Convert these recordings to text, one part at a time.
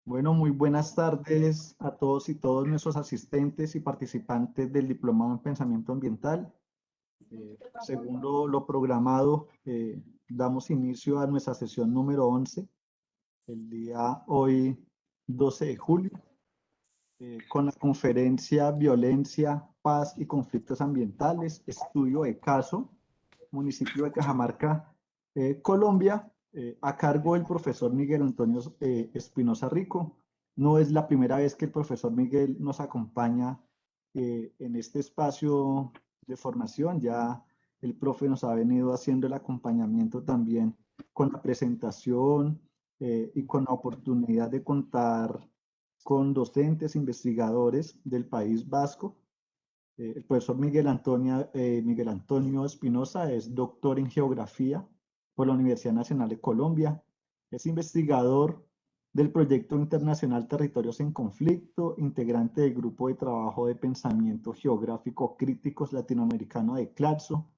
Bueno, muy buenas tardes a todos y todos nuestros asistentes y participantes del Diplomado en Pensamiento Ambiental. Según lo programado, damos inicio a nuestra sesión número 11, el día hoy 12 de julio, con la conferencia Violencia, Paz y Conflictos Ambientales, estudio de caso, municipio de Cajamarca, Colombia, a cargo del profesor Miguel Antonio Espinosa Rico. No es la primera vez que el profesor Miguel nos acompaña en este espacio de formación. Ya el profe nos ha venido haciendo el acompañamiento también con la presentación y con la oportunidad de contar con docentes, investigadores del País Vasco. El profesor Miguel Antonio Espinosa es doctor en geografía por la Universidad Nacional de Colombia. Es investigador del proyecto internacional Territorios en Conflicto, integrante del grupo de trabajo de pensamiento geográfico críticos latinoamericano de CLARSO.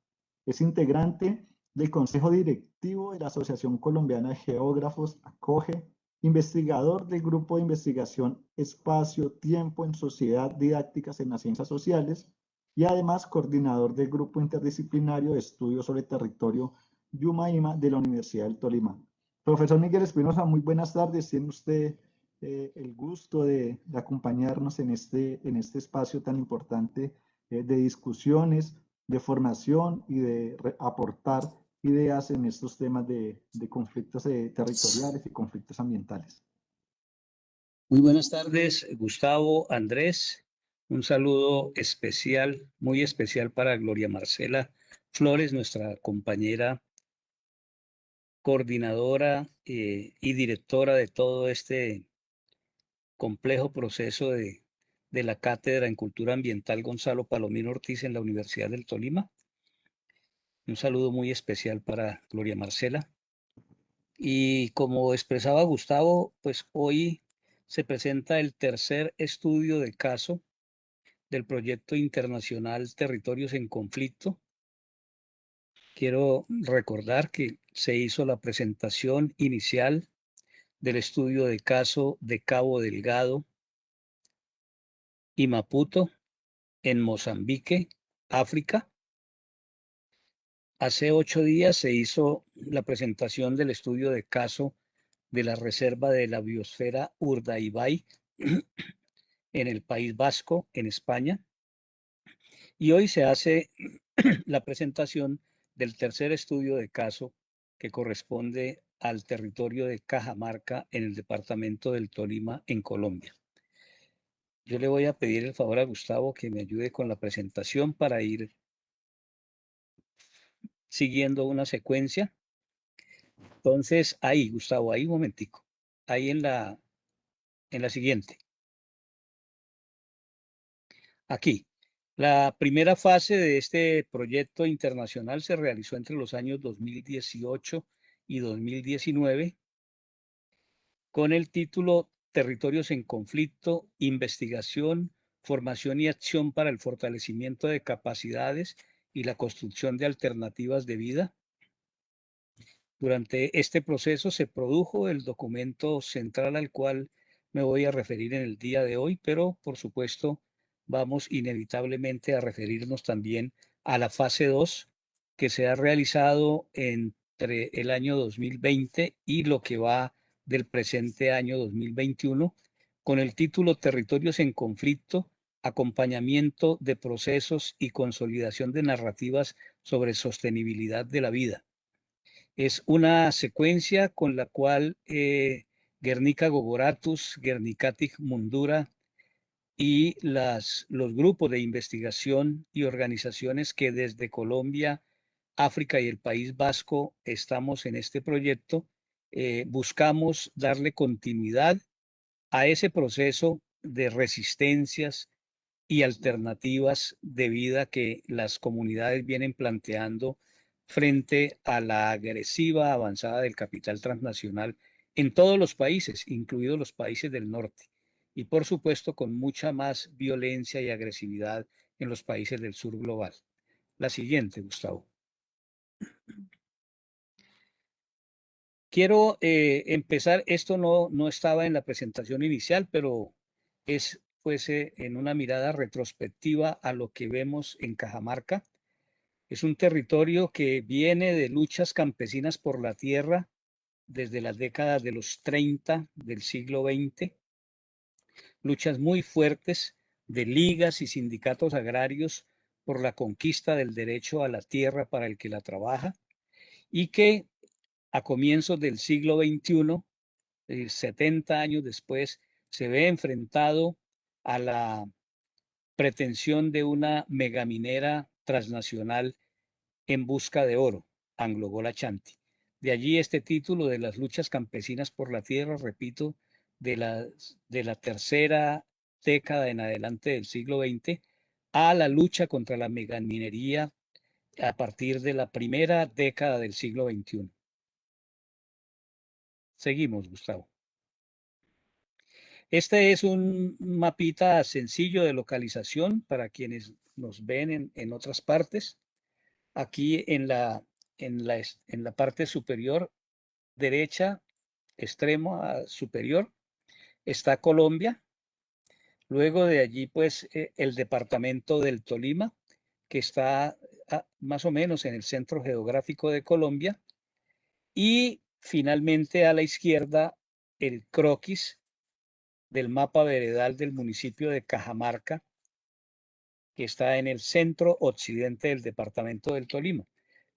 Es integrante del Consejo Directivo de la Asociación Colombiana de Geógrafos, ACOGE, investigador del grupo de investigación Espacio, Tiempo en Sociedad, Didácticas en las Ciencias Sociales y además coordinador del grupo interdisciplinario de estudios sobre territorio Yumaima de la Universidad del Tolima. Profesor Miguel Espinosa, muy buenas tardes. Tiene usted el gusto de acompañarnos en este espacio tan importante de discusiones, de formación y de aportar ideas en estos temas de conflictos territoriales y conflictos ambientales. Muy buenas tardes, Gustavo, Andrés. Un saludo especial, muy especial para Gloria Marcela Flores, nuestra compañera coordinadora y directora de todo este complejo proceso de la Cátedra en Cultura Ambiental Gonzalo Palomino Ortiz en la Universidad del Tolima. Un saludo muy especial para Gloria Marcela. Y como expresaba Gustavo, pues hoy se presenta el tercer estudio de caso del proyecto internacional Territorios en Conflicto. Quiero recordar que se hizo la presentación inicial del estudio de caso de Cabo Delgado y Maputo en Mozambique, África. Hace 8 días se hizo la presentación del estudio de caso de la Reserva de la Biosfera Urdaibai en el País Vasco, en España. Y hoy se hace la presentación del tercer estudio de caso que corresponde al territorio de Cajamarca en el departamento del Tolima, en Colombia. Yo le voy a pedir el favor a Gustavo que me ayude con la presentación para ir siguiendo una secuencia. Entonces, ahí, Gustavo, ahí un momentico. Ahí en la siguiente. Aquí. La primera fase de este proyecto internacional se realizó entre los años 2018 y 2019 con el título Territorios en Conflicto, Investigación, Formación y Acción para el Fortalecimiento de Capacidades y la Construcción de Alternativas de Vida. Durante este proceso se produjo el documento central al cual me voy a referir en el día de hoy, pero por supuesto vamos inevitablemente a referirnos también a la fase 2 que se ha realizado entre el año 2020 y lo que va del presente año 2021 con el título Territorios en Conflicto, acompañamiento de procesos y consolidación de narrativas sobre sostenibilidad de la vida. Es una secuencia con la cual Guernica Gogoratus, Guernicatic Mundura y los grupos de investigación y organizaciones que desde Colombia, África y el País Vasco estamos en este proyecto, buscamos darle continuidad a ese proceso de resistencias y alternativas de vida que las comunidades vienen planteando frente a la agresiva avanzada del capital transnacional en todos los países, incluidos los países del norte, y por supuesto con mucha más violencia y agresividad en los países del sur global. La siguiente, Gustavo. Quiero empezar, esto no estaba en la presentación inicial, pero fuese en una mirada retrospectiva a lo que vemos en Cajamarca. Es un territorio que viene de luchas campesinas por la tierra desde las décadas de los 30 del siglo XX, luchas muy fuertes de ligas y sindicatos agrarios por la conquista del derecho a la tierra para el que la trabaja, y que a comienzos del siglo XXI, 70 años después, se ve enfrentado a la pretensión de una megaminera transnacional en busca de oro, AngloGold Ashanti. De allí este título de las luchas campesinas por la tierra, repito, de la tercera década en adelante del siglo XX a la lucha contra la megaminería a partir de la primera década del siglo XXI. Seguimos, Gustavo. Este es un mapita sencillo de localización para quienes nos ven en otras partes. Aquí en la parte superior derecha, extremo superior, está Colombia. Luego de allí, pues, el departamento del Tolima, que está más o menos en el centro geográfico de Colombia. Y finalmente a la izquierda, el croquis del mapa veredal del municipio de Cajamarca, que está en el centro occidente del departamento del Tolima.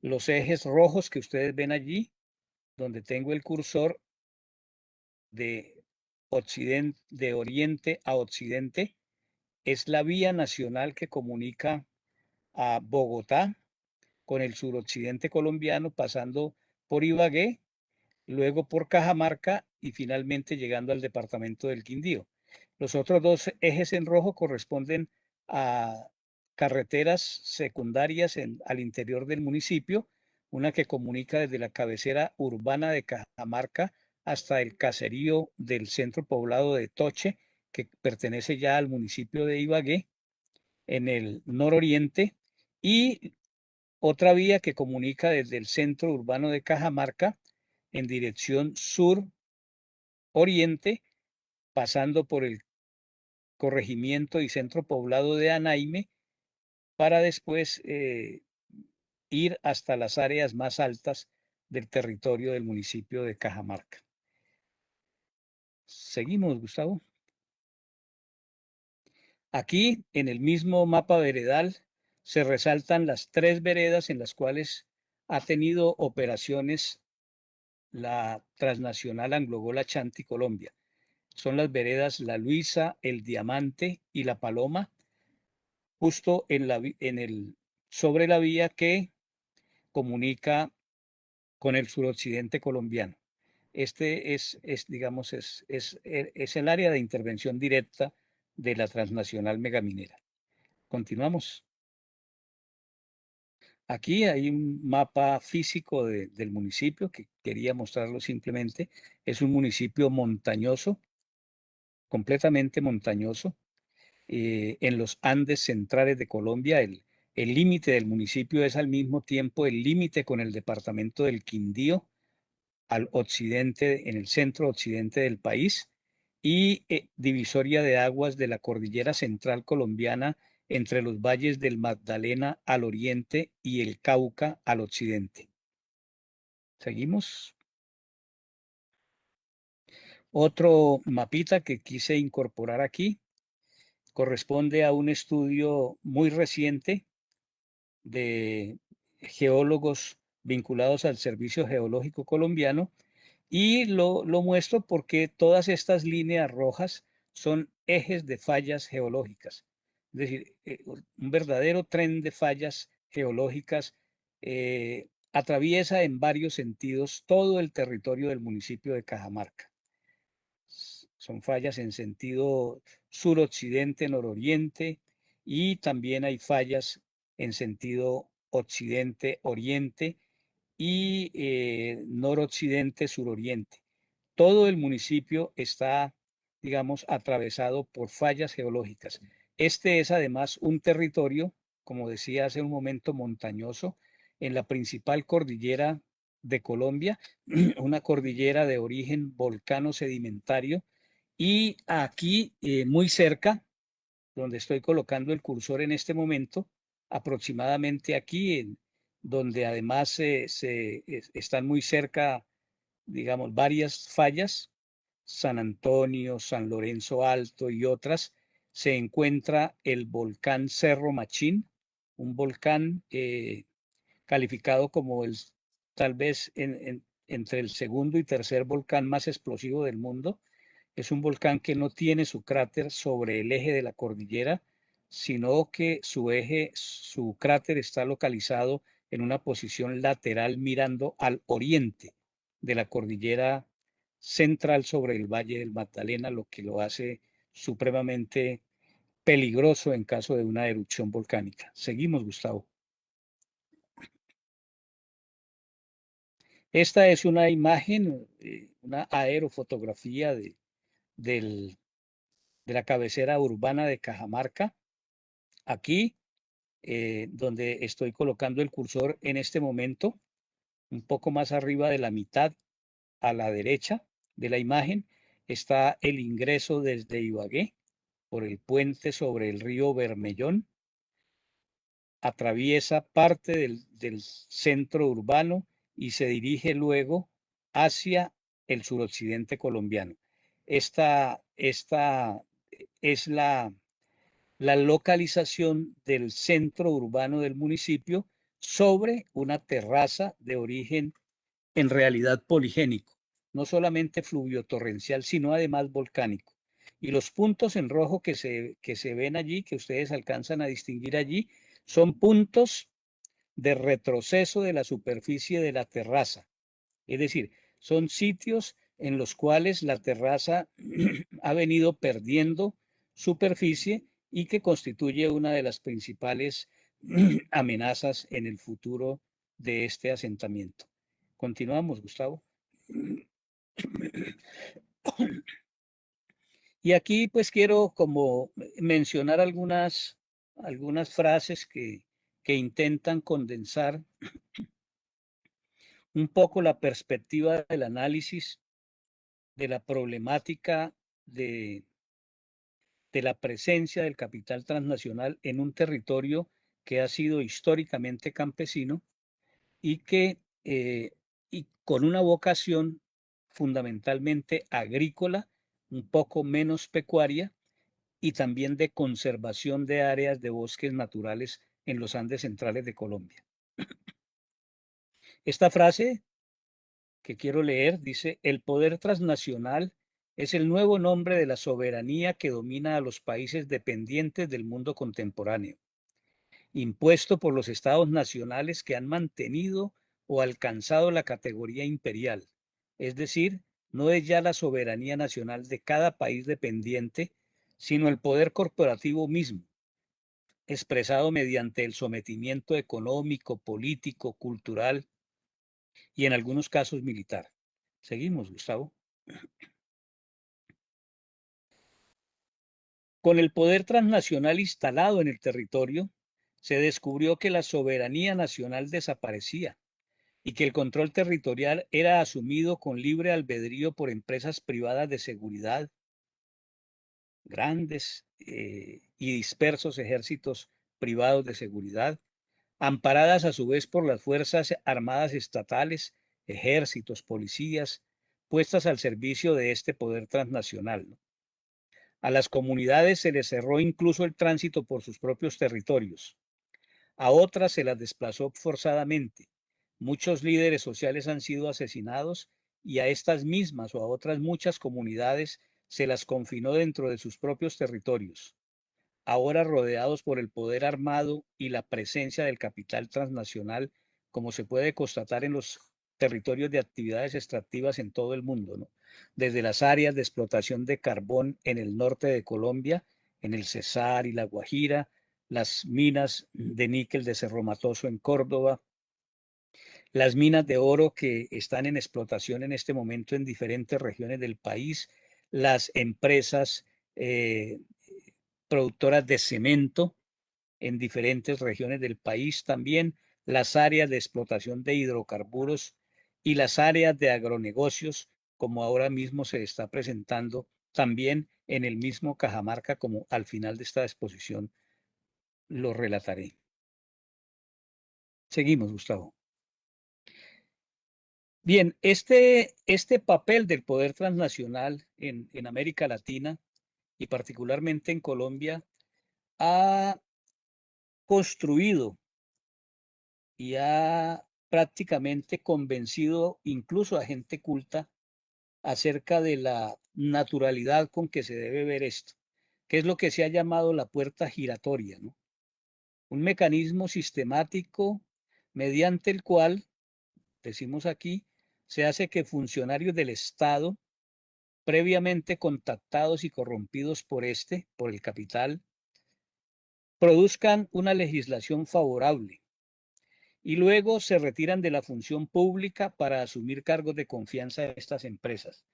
Los ejes rojos que ustedes ven allí, donde tengo el cursor de oriente a occidente, es la vía nacional que comunica a Bogotá con el suroccidente colombiano, pasando por Ibagué, luego por Cajamarca y finalmente llegando al departamento del Quindío. Los otros dos ejes en rojo corresponden a carreteras secundarias al interior del municipio, una que comunica desde la cabecera urbana de Cajamarca hasta el caserío del centro poblado de Toche, que pertenece ya al municipio de Ibagué, en el nororiente, y otra vía que comunica desde el centro urbano de Cajamarca en dirección sur-oriente, pasando por el corregimiento y centro poblado de Anaime, para después ir hasta las áreas más altas del territorio del municipio de Cajamarca. Seguimos, Gustavo. Aquí, en el mismo mapa veredal, se resaltan las 3 veredas en las cuales ha tenido operaciones la transnacional AngloGold Ashanti Colombia. Son las veredas La Luisa, El Diamante y La Paloma, justo sobre la vía que comunica con el suroccidente colombiano. Este digamos, es el área de intervención directa de la transnacional megaminera. Continuamos. Aquí hay un mapa físico del municipio que quería mostrarlo simplemente. Es un municipio montañoso, completamente montañoso, en los Andes centrales de Colombia. El límite del municipio es al mismo tiempo el límite con el departamento del Quindío, al occidente, en el centro occidente del país, y divisoria de aguas de la cordillera central colombiana entre los valles del Magdalena al oriente y el Cauca al occidente. Seguimos. Otro mapita que quise incorporar aquí corresponde a un estudio muy reciente de geólogos vinculados al Servicio Geológico Colombiano, y lo muestro porque todas estas líneas rojas son ejes de fallas geológicas. Es decir, un verdadero tren de fallas geológicas atraviesa en varios sentidos todo el territorio del municipio de Cajamarca. Son fallas en sentido suroccidente, nororiente, y también hay fallas en sentido occidente-oriente y noroccidente-suroriente. Todo el municipio está, digamos, atravesado por fallas geológicas. Este es además un territorio, como decía hace un momento, montañoso, en la principal cordillera de Colombia, una cordillera de origen volcano sedimentario. Y aquí, muy cerca, donde estoy colocando el cursor en este momento, aproximadamente aquí, donde además están muy cerca, digamos, varias fallas, San Antonio, San Lorenzo Alto y otras, se encuentra el volcán Cerro Machín, un volcán calificado como tal vez entre el segundo y tercer volcán más explosivo del mundo. Es un volcán que no tiene su cráter sobre el eje de la cordillera, sino que su cráter está localizado en una posición lateral mirando al oriente de la cordillera central sobre el Valle del Magdalena, lo que lo hace supremamente peligroso en caso de una erupción volcánica. Seguimos, Gustavo. Esta es una imagen, una aerofotografía de la cabecera urbana de Cajamarca. Aquí, donde estoy colocando el cursor en este momento, un poco más arriba de la mitad a la derecha de la imagen, está el ingreso desde Ibagué por el puente sobre el río Bermellón. Atraviesa parte del centro urbano y se dirige luego hacia el suroccidente colombiano. Esta es la localización del centro urbano del municipio sobre una terraza de origen en realidad poligénico, no solamente fluviotorrencial, sino además volcánico. Y los puntos en rojo que se ven allí, que ustedes alcanzan a distinguir allí, son puntos de retroceso de la superficie de la terraza. Es decir, son sitios en los cuales la terraza ha venido perdiendo superficie y que constituye una de las principales amenazas en el futuro de este asentamiento. Continuamos, Gustavo. Y aquí pues quiero como mencionar algunas frases que intentan condensar un poco la perspectiva del análisis de la problemática de la presencia del capital transnacional en un territorio que ha sido históricamente campesino y que y con una vocación fundamentalmente agrícola, un poco menos pecuaria y también de conservación de áreas de bosques naturales en los Andes centrales de Colombia. Esta frase que quiero leer dice: el poder transnacional es el nuevo nombre de la soberanía que domina a los países dependientes del mundo contemporáneo, impuesto por los estados nacionales que han mantenido o alcanzado la categoría imperial. Es decir, no es ya la soberanía nacional de cada país dependiente, sino el poder corporativo mismo, expresado mediante el sometimiento económico, político, cultural y en algunos casos militar. Seguimos, Gustavo. Con el poder transnacional instalado en el territorio, se descubrió que la soberanía nacional desaparecía y que el control territorial era asumido con libre albedrío por empresas privadas de seguridad, grandes y dispersos ejércitos privados de seguridad, amparadas a su vez por las Fuerzas Armadas estatales, ejércitos, policías, puestas al servicio de este poder transnacional, ¿no? A las comunidades se les cerró incluso el tránsito por sus propios territorios. A otras se las desplazó forzadamente. Muchos líderes sociales han sido asesinados y a estas mismas o a otras muchas comunidades se las confinó dentro de sus propios territorios. Ahora rodeados por el poder armado y la presencia del capital transnacional, como se puede constatar en los territorios de actividades extractivas en todo el mundo, ¿no? Desde las áreas de explotación de carbón en el norte de Colombia, en el Cesar y la Guajira, las minas de níquel de Cerro Matoso en Córdoba, las minas de oro que están en explotación en este momento en diferentes regiones del país, las empresas productoras de cemento en diferentes regiones del país, también las áreas de explotación de hidrocarburos y las áreas de agronegocios, como ahora mismo se está presentando también en el mismo Cajamarca, como al final de esta exposición lo relataré. Seguimos, Gustavo. Bien, este papel del poder transnacional en América Latina y particularmente en Colombia ha construido y ha prácticamente convencido incluso a gente culta acerca de la naturalidad con que se debe ver esto, que es lo que se ha llamado la puerta giratoria, ¿no? Un mecanismo sistemático mediante el cual, decimos aquí, se hace que funcionarios del Estado, previamente contactados y corrompidos por el capital, produzcan una legislación favorable y luego se retiran de la función pública para asumir cargos de confianza de estas empresas.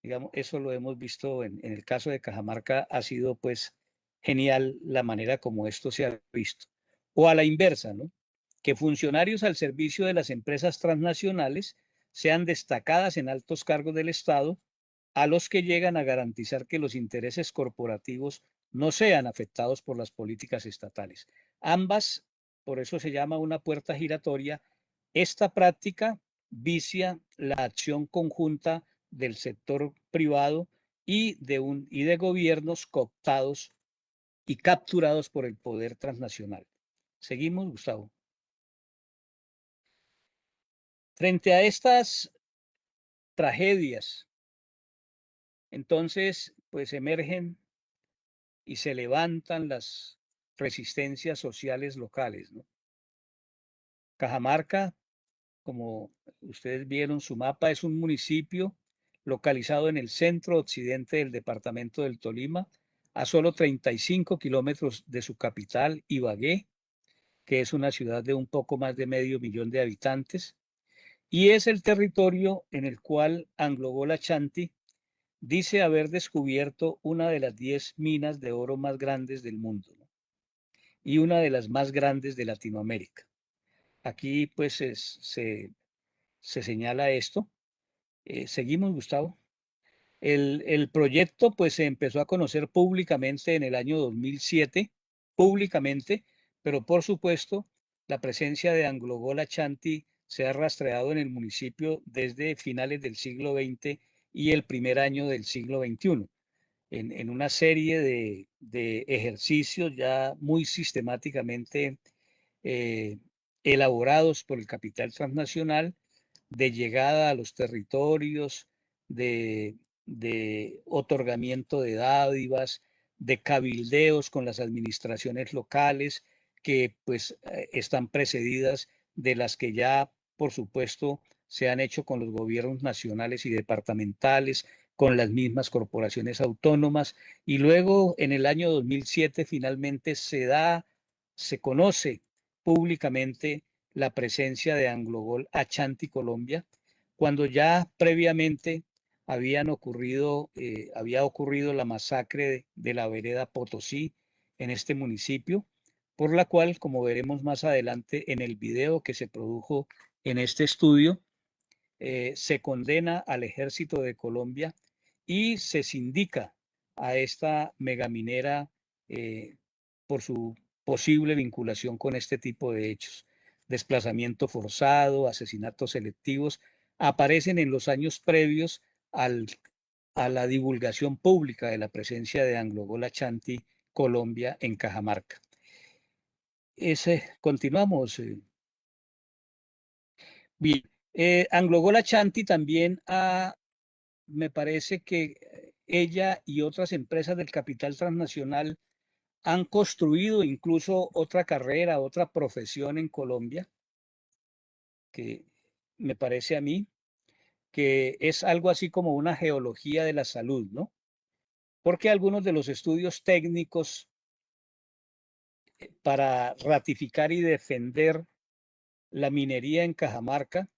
Digamos, eso lo hemos visto en el caso de Cajamarca, ha sido pues genial la manera como esto se ha visto. O a la inversa, ¿no? Que funcionarios al servicio de las empresas transnacionales sean destacadas en altos cargos del Estado, a los que llegan a garantizar que los intereses corporativos no sean afectados por las políticas estatales. Ambas, por eso se llama una puerta giratoria. Esta práctica vicia la acción conjunta del sector privado y de gobiernos cooptados y capturados por el poder transnacional. Seguimos, Gustavo. Frente a estas tragedias, entonces, pues emergen y se levantan las resistencias sociales locales, ¿no? Cajamarca, como ustedes vieron su mapa, es un municipio localizado en el centro occidente del departamento del Tolima, a solo 35 kilómetros de su capital, Ibagué, que es una ciudad de un poco más de 500.000 de habitantes, y es el territorio en el cual Anglo-Gol Ashanti dice haber descubierto una de las 10 minas de oro más grandes del mundo, ¿no? Y una de las más grandes de Latinoamérica. Aquí pues se señala esto. Seguimos, Gustavo. El proyecto pues se empezó a conocer públicamente en el año 2007, públicamente, pero por supuesto la presencia de Anglo-Gol Ashanti se ha rastreado en el municipio desde finales del siglo XX y el primer año del siglo XXI, en una serie de ejercicios ya muy sistemáticamente eh, elaborados por el capital transnacional de llegada a los territorios, de, de otorgamiento de dádivas, de cabildeos con las administraciones locales, que pues están precedidas de las que ya, por supuesto, se han hecho con los gobiernos nacionales y departamentales, con las mismas corporaciones autónomas. Y luego, en el año 2007, finalmente se conoce públicamente la presencia de Anglo-Gol Ashanti Colombia, cuando ya previamente había ocurrido la masacre de la vereda Potosí en este municipio, por la cual, como veremos más adelante en el video que se produjo en este estudio, se condena al ejército de Colombia y se sindica a esta megaminera por su posible vinculación con este tipo de hechos. Desplazamiento forzado, asesinatos selectivos, aparecen en los años previos al, a la divulgación pública de la presencia de Anglo-Gol Ashanti Colombia en Cajamarca. Continuamos. Bien, Anglo-Gol Ashanti también me parece que ella y otras empresas del capital transnacional han construido incluso otra carrera, otra profesión en Colombia, que me parece a mí que es algo así como una geología de la salud, ¿no? Porque algunos de los estudios técnicos para ratificar y defender la minería en Cajamarca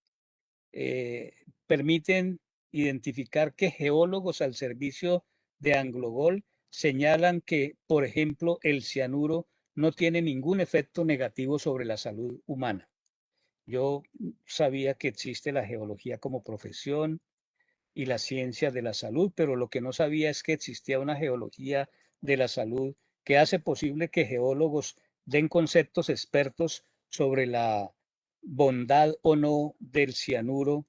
permiten identificar que geólogos al servicio de Anglo-Gol señalan que, por ejemplo, el cianuro no tiene ningún efecto negativo sobre la salud humana. Yo sabía que existe la geología como profesión y la ciencia de la salud, pero lo que no sabía es que existía una geología de la salud que hace posible que geólogos den conceptos expertos sobre la bondad o no del cianuro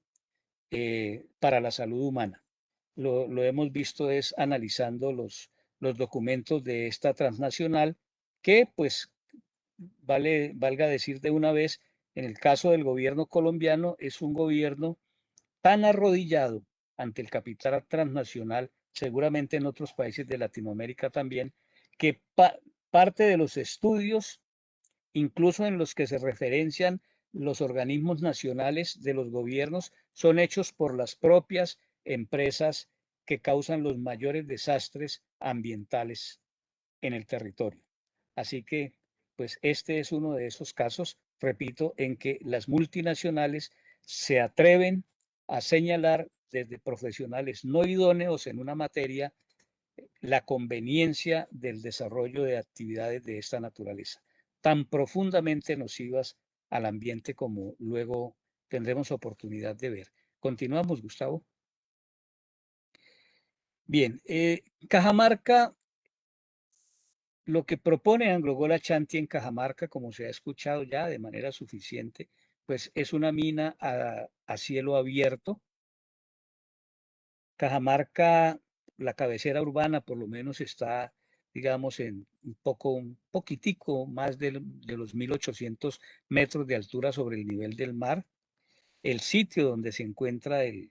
para la salud humana. Lo hemos visto es analizando los documentos de esta transnacional que, pues, valga decir de una vez, en el caso del gobierno colombiano, es un gobierno tan arrodillado ante el capital transnacional, seguramente en otros países de Latinoamérica también, que parte de los estudios, incluso en los que se referencian los organismos nacionales de los gobiernos, son hechos por las propias empresas que causan los mayores desastres ambientales en el territorio. Así que, pues este es uno de esos casos, repito, en que las multinacionales se atreven a señalar desde profesionales no idóneos en una materia la conveniencia del desarrollo de actividades de esta naturaleza, tan profundamente nocivas al ambiente como luego tendremos oportunidad de ver. Continuamos, Gustavo. Bien, Cajamarca, lo que propone Anglo Ashanti en Cajamarca, como se ha escuchado ya de manera suficiente, pues es una mina a cielo abierto. Cajamarca, la cabecera urbana, por lo menos está, digamos, en un poquitico más de los 1800 metros de altura sobre el nivel del mar. El sitio donde se encuentra el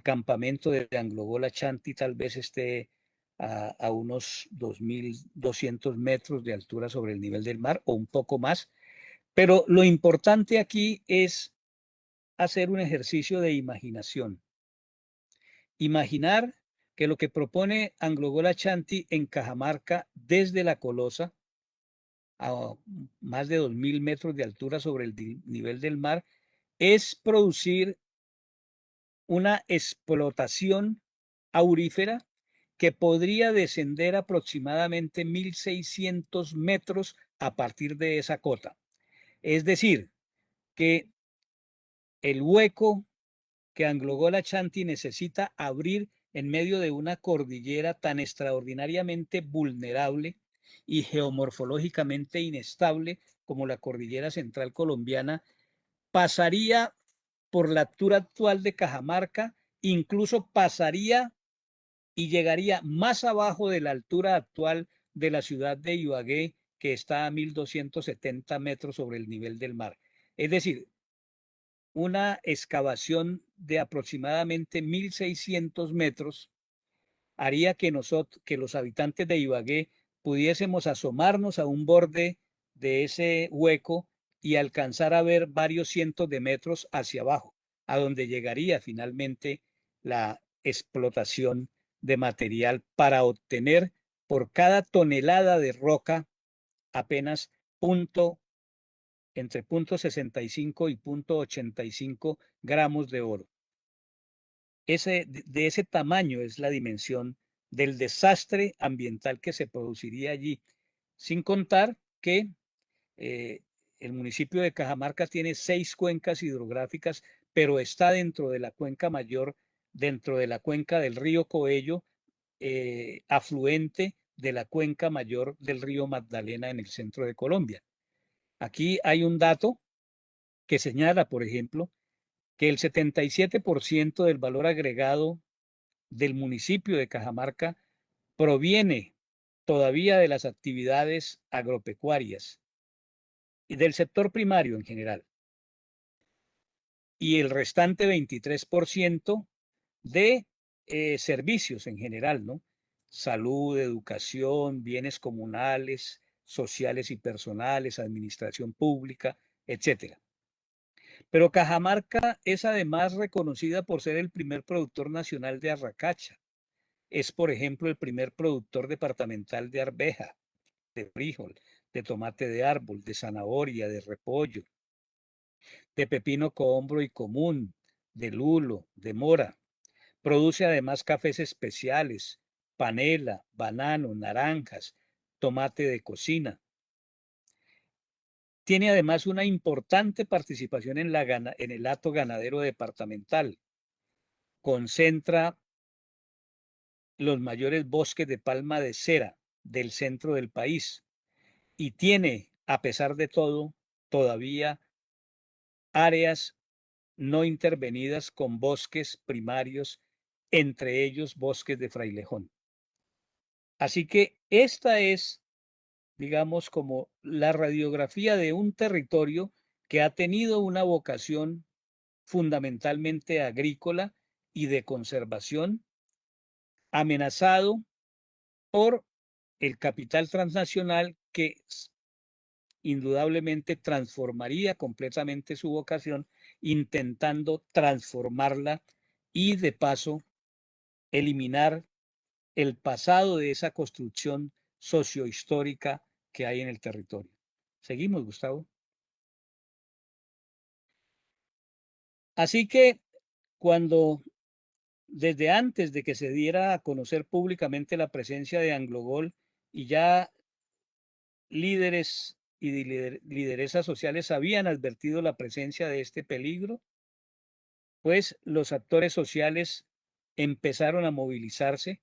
campamento de Anglo Ashanti tal vez esté a unos 2200 metros de altura sobre el nivel del mar o un poco más. Pero lo importante aquí es hacer un ejercicio de imaginación. Imaginar que lo que propone Anglo Ashanti en Cajamarca desde la Colosa a más de 2000 metros de altura sobre el nivel del mar es producir una explotación aurífera que podría descender aproximadamente 1600 metros a partir de esa cota. Es decir, que el hueco que Anglo Ashanti necesita abrir en medio de una cordillera tan extraordinariamente vulnerable y geomorfológicamente inestable como la cordillera central colombiana, pasaría por la altura actual de Cajamarca, incluso pasaría y llegaría más abajo de la altura actual de la ciudad de Ibagué, que está a 1270 metros sobre el nivel del mar. Es decir, una excavación de aproximadamente 1600 metros haría que que los habitantes de Ibagué pudiésemos asomarnos a un borde de ese hueco y alcanzar a ver varios cientos de metros hacia abajo, a donde llegaría finalmente la explotación de material para obtener por cada tonelada de roca apenas entre 0,65 y 0,85 gramos de oro. De ese tamaño es la dimensión del desastre ambiental que se produciría allí, sin contar que eh, el municipio de Cajamarca tiene 6 cuencas hidrográficas, pero está dentro de la cuenca mayor, dentro de la cuenca del río Coello, afluente de la cuenca mayor del río Magdalena en el centro de Colombia. Aquí hay un dato que señala, por ejemplo, que el 77% del valor agregado del municipio de Cajamarca proviene todavía de las actividades agropecuarias y del sector primario en general. Y el restante 23% de servicios en general, ¿no? Salud, educación, bienes comunales, sociales y personales, administración pública, etcétera. Pero Cajamarca es además reconocida por ser el primer productor nacional de arracacha. Es, por ejemplo, el primer productor departamental de arveja, de frijol, de tomate de árbol, de zanahoria, de repollo, de pepino cohombro y común, de lulo, de mora. Produce además cafés especiales, panela, banano, naranjas, tomate de cocina. tiene además una importante participación en el hato ganadero departamental. Concentra los mayores bosques de palma de cera del centro del país y tiene, a pesar de todo, todavía áreas no intervenidas con bosques primarios, entre ellos bosques de frailejón. Así que esta es, digamos, como la radiografía de un territorio que ha tenido una vocación fundamentalmente agrícola y de conservación, amenazado por el capital transnacional que indudablemente transformaría completamente su vocación, intentando transformarla y de paso eliminar el pasado de esa construcción sociohistórica que hay en el territorio. Seguimos, Gustavo. Así que cuando desde antes de que se diera a conocer públicamente la presencia de Anglogol y ya líderes y lideresas sociales habían advertido la presencia de este peligro, pues los actores sociales empezaron a movilizarse,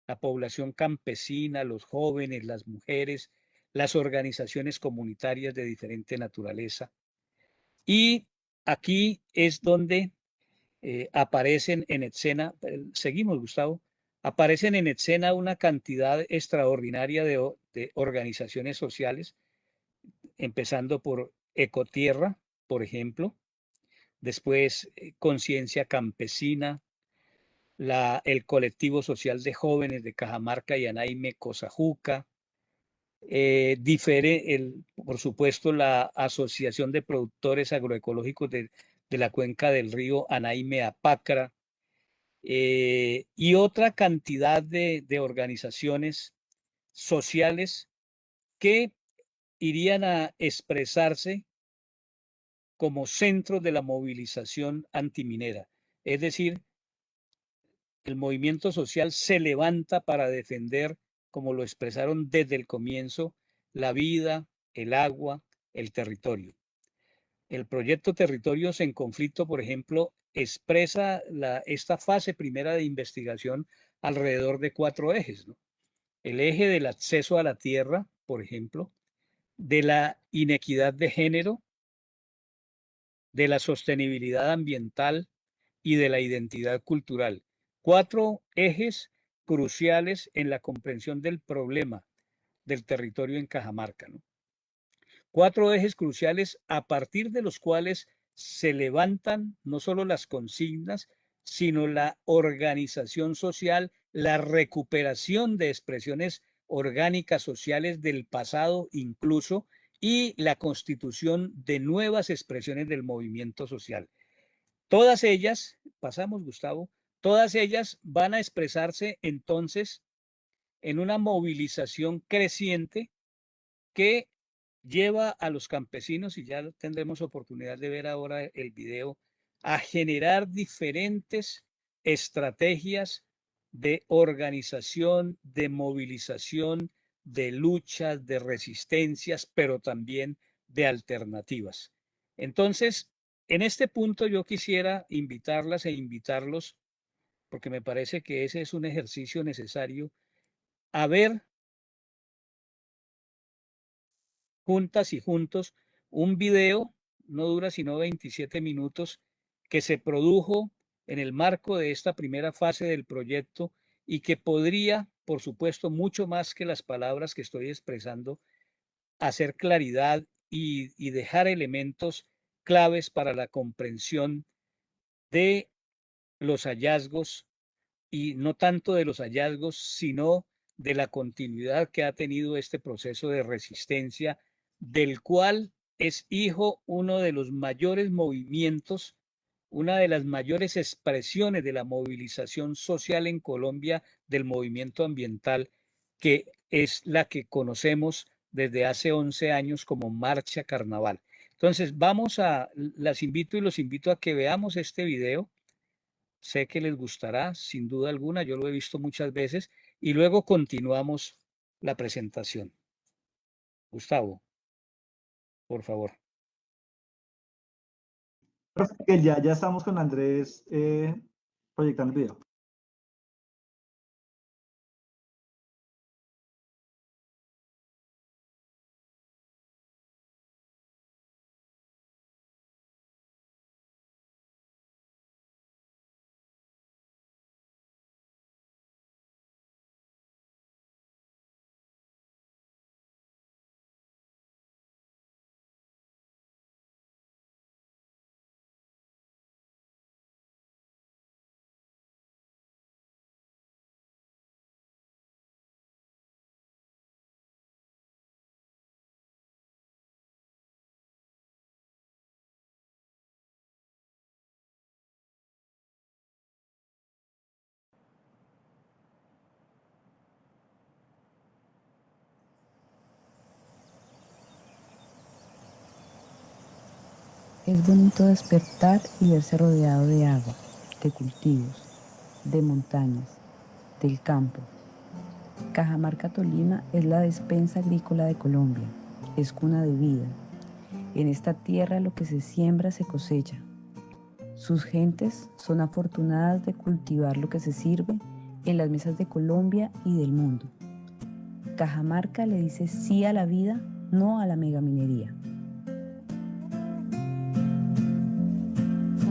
la población campesina, los jóvenes, las mujeres, las organizaciones comunitarias de diferente naturaleza. Y aquí es donde aparecen en escena, seguimos Gustavo, aparecen en escena una cantidad extraordinaria de organizaciones sociales, empezando por Ecotierra, por ejemplo, después Conciencia Campesina, el colectivo social de jóvenes de Cajamarca y Anaime Cosajuca, por supuesto la Asociación de Productores Agroecológicos de la Cuenca del Río Anaime Apacra, y otra cantidad de organizaciones sociales que irían a expresarse como centros de la movilización antiminera. Es decir, el movimiento social se levanta para defender, como lo expresaron desde el comienzo, la vida, el agua, el territorio. El proyecto Territorios en Conflicto, por ejemplo, expresa esta fase primera de investigación alrededor de 4 ejes, ¿no? El eje del acceso a la tierra, por ejemplo, de la inequidad de género, de la sostenibilidad ambiental y de la identidad cultural. 4 ejes cruciales en la comprensión del problema del territorio en Cajamarca, ¿no? 4 ejes cruciales a partir de los cuales se levantan no solo las consignas, sino la organización social, la recuperación de expresiones orgánicas sociales del pasado incluso, y la constitución de nuevas expresiones del movimiento social. Todas ellas, pasamos Gustavo, todas ellas van a expresarse entonces en una movilización creciente que lleva a los campesinos, y ya tendremos oportunidad de ver ahora el video, a generar diferentes estrategias de organización, de movilización, de luchas, de resistencias, pero también de alternativas. Entonces, en este punto yo quisiera invitarlas e invitarlos, porque me parece que ese es un ejercicio necesario, a ver juntas y juntos un video, no dura sino 27 minutos, que se produjo en el marco de esta primera fase del proyecto y que podría, por supuesto, mucho más que las palabras que estoy expresando, hacer claridad y dejar elementos claves para la comprensión de los hallazgos, y no tanto de los hallazgos, sino de la continuidad que ha tenido este proceso de resistencia, del cual es hijo uno de los mayores movimientos, una de las mayores expresiones de la movilización social en Colombia del movimiento ambiental, que es la que conocemos desde hace 11 años como Marcha Carnaval. Entonces, las invito y los invito a que veamos este video. Sé que les gustará, sin duda alguna, yo lo he visto muchas veces, y luego continuamos la presentación. Gustavo. por favor. Profe, que ya estamos con Andrés proyectando el video. Es bonito despertar y verse rodeado de agua, de cultivos, de montañas, del campo. Cajamarca, Tolima es la despensa agrícola de Colombia, es cuna de vida. En esta tierra lo que se siembra se cosecha. Sus gentes son afortunadas de cultivar lo que se sirve en las mesas de Colombia y del mundo. Cajamarca le dice sí a la vida, no a la megaminería.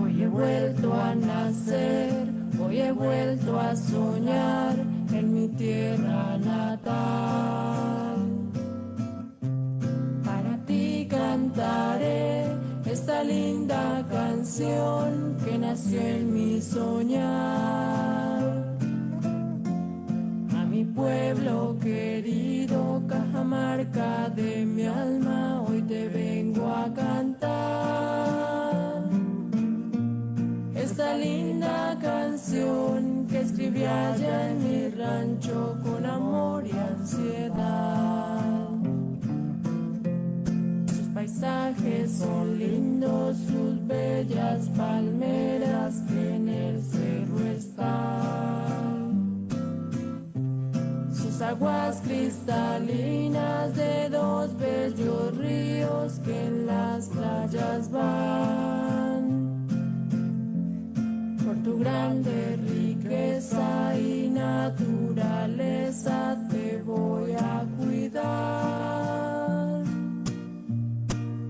Hoy he vuelto a nacer, hoy he vuelto a soñar en mi tierra natal. Para ti cantaré esta linda canción que nació en mi soñar. A mi pueblo querido, Cajamarca de mi alma, hoy te vengo a cantar esta linda canción que escribí allá en mi rancho con amor y ansiedad. Sus paisajes son lindos, sus bellas palmeras que en el cerro están. Sus aguas cristalinas de dos bellos ríos que en las playas van. Por tu grande riqueza y naturaleza te voy a cuidar.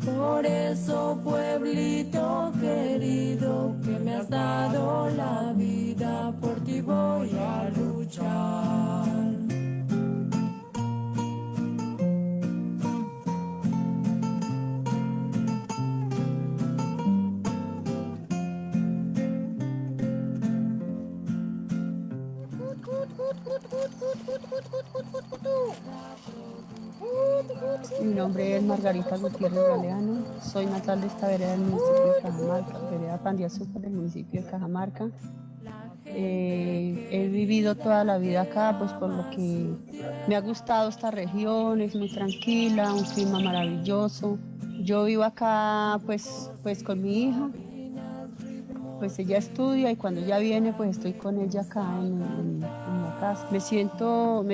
Por eso, pueblito querido, que me has dado la vida, por ti voy a luchar. Mi nombre es Margarita Gutiérrez Galeano, soy natal de esta vereda del municipio de Cajamarca, vereda Pan de Azúcar del municipio de Cajamarca. He vivido toda la vida acá, pues por lo que me ha gustado esta región, es muy tranquila, un clima maravilloso. Yo vivo acá pues con mi hija, pues ella estudia y cuando ella viene pues estoy con ella acá en la casa. Me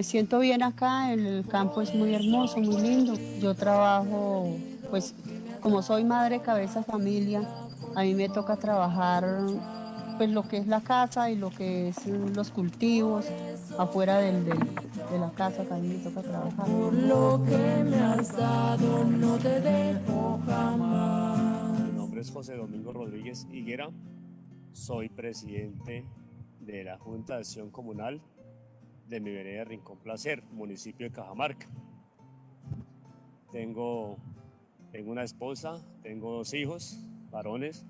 siento bien acá, el campo es muy hermoso, muy lindo. Yo trabajo pues como soy madre cabeza familia, a mí me toca trabajar pues lo que es la casa y lo que es los cultivos afuera de la casa también me toca trabajar. Por lo que me has dado no te dejo jamás. Mi nombre es José Domingo Rodríguez Higuera, soy presidente de la Junta de Acción Comunal de mi vereda Rincón Placer, municipio de Cajamarca. Tengo una esposa, tengo 2 hijos, varones,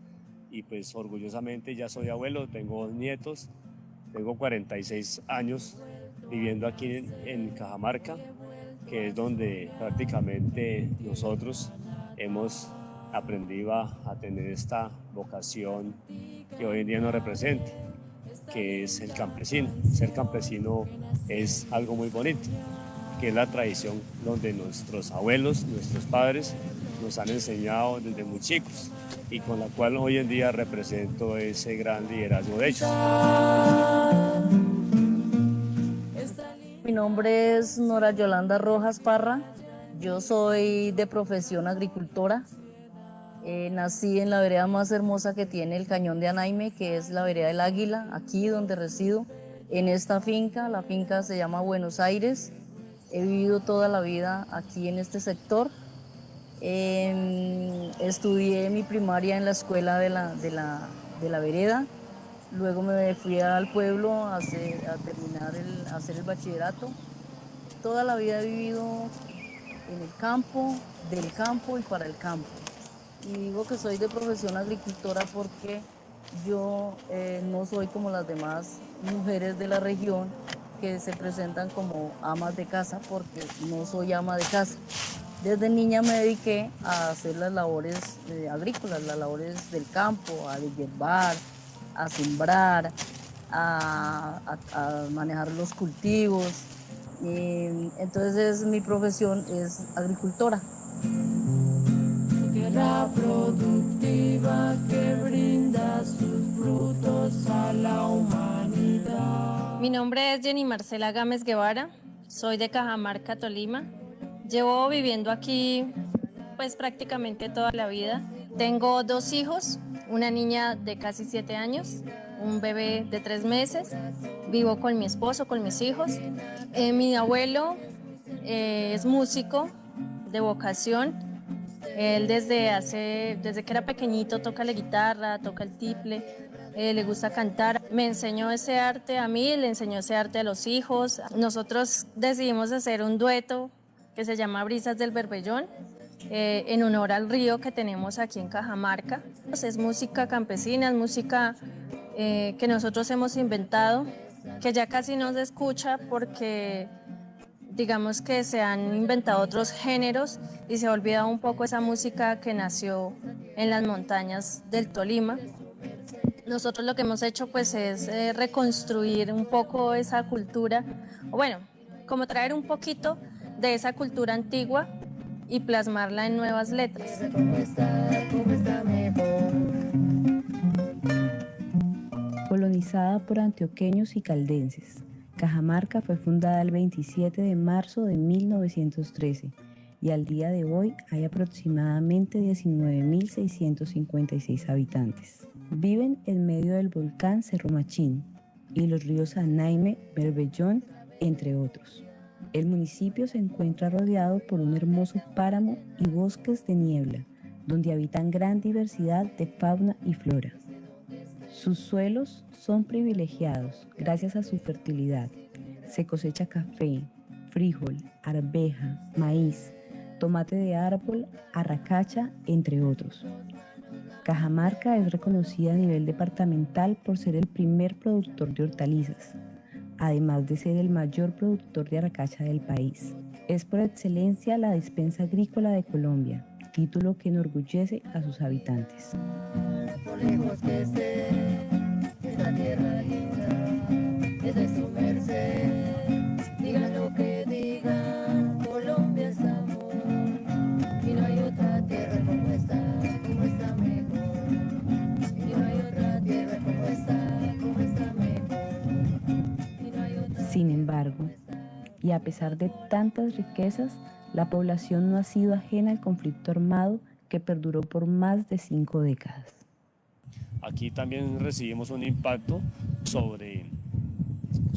y pues orgullosamente ya soy abuelo, tengo 2 nietos, tengo 46 años viviendo aquí en Cajamarca, que es donde prácticamente nosotros hemos aprendido a tener esta vocación que hoy en día nos representa, que es el campesino. Ser campesino es algo muy bonito, que es la tradición donde nuestros abuelos, nuestros padres nos han enseñado desde muy chicos y con la cual hoy en día represento ese gran liderazgo de ellos. Mi nombre es Nora Yolanda Rojas Parra, Yo soy de profesión agricultora. Nací en la vereda más hermosa que tiene el Cañón de Anaime, que es la vereda del Águila, aquí donde resido, en esta finca. La finca se llama Buenos Aires. He vivido toda la vida aquí en este sector. Estudié mi primaria en la escuela de la vereda. Luego me fui al pueblo a hacer el bachillerato. Toda la vida he vivido en el campo, del campo y para el campo. Y digo que soy de profesión agricultora porque yo no soy como las demás mujeres de la región que se presentan como amas de casa, porque no soy ama de casa. Desde niña me dediqué a hacer las labores agrícolas, las labores del campo, a deshiervar, a sembrar, a manejar los cultivos. Entonces mi profesión es agricultora. Tierra productiva que brinda sus frutos a la humanidad. Mi nombre es Jenny Marcela Gámez Guevara, soy de Cajamarca, Tolima. Llevo viviendo aquí pues prácticamente toda la vida. Tengo 2 hijos, una niña de casi 7 años, un bebé de 3 meses. Vivo con mi esposo, con mis hijos. Mi abuelo es músico de vocación. Él desde que era pequeñito toca la guitarra, toca el tiple, le gusta cantar. Me enseñó ese arte a mí, le enseñó ese arte a los hijos. Nosotros decidimos hacer un dueto que se llama Brisas del Berbellón, en honor al río que tenemos aquí en Cajamarca. Es música campesina, es música que nosotros hemos inventado, que ya casi no se escucha porque digamos que se han inventado otros géneros y se ha olvidado un poco esa música que nació en las montañas del Tolima. Nosotros lo que hemos hecho pues es reconstruir un poco esa cultura, o bueno, como traer un poquito de esa cultura antigua y plasmarla en nuevas letras. Colonizada por antioqueños y caldenses, Cajamarca fue fundada el 27 de marzo de 1913 y al día de hoy hay aproximadamente 19.656 habitantes. Viven en medio del volcán Cerro Machín y los ríos Anaime, Berbellón, entre otros. El municipio se encuentra rodeado por un hermoso páramo y bosques de niebla, donde habitan gran diversidad de fauna y flora. Sus suelos son privilegiados gracias a su fertilidad. Se cosecha café, frijol, arveja, maíz, tomate de árbol, arracacha, entre otros. Cajamarca es reconocida a nivel departamental por ser el primer productor de hortalizas, además de ser el mayor productor de arracacha del país. Es por excelencia la despensa agrícola de Colombia, título que enorgullece a sus habitantes. Por lejos que esté, esta tierra linda es de su merced. Digan lo que digan, Colombia es amor. Y no hay otra tierra como esta mejor. Y no hay otra tierra como esta mejor. Sin embargo, y a pesar de tantas riquezas, la población no ha sido ajena al conflicto armado que perduró por más de 5 décadas. Aquí también recibimos un impacto sobre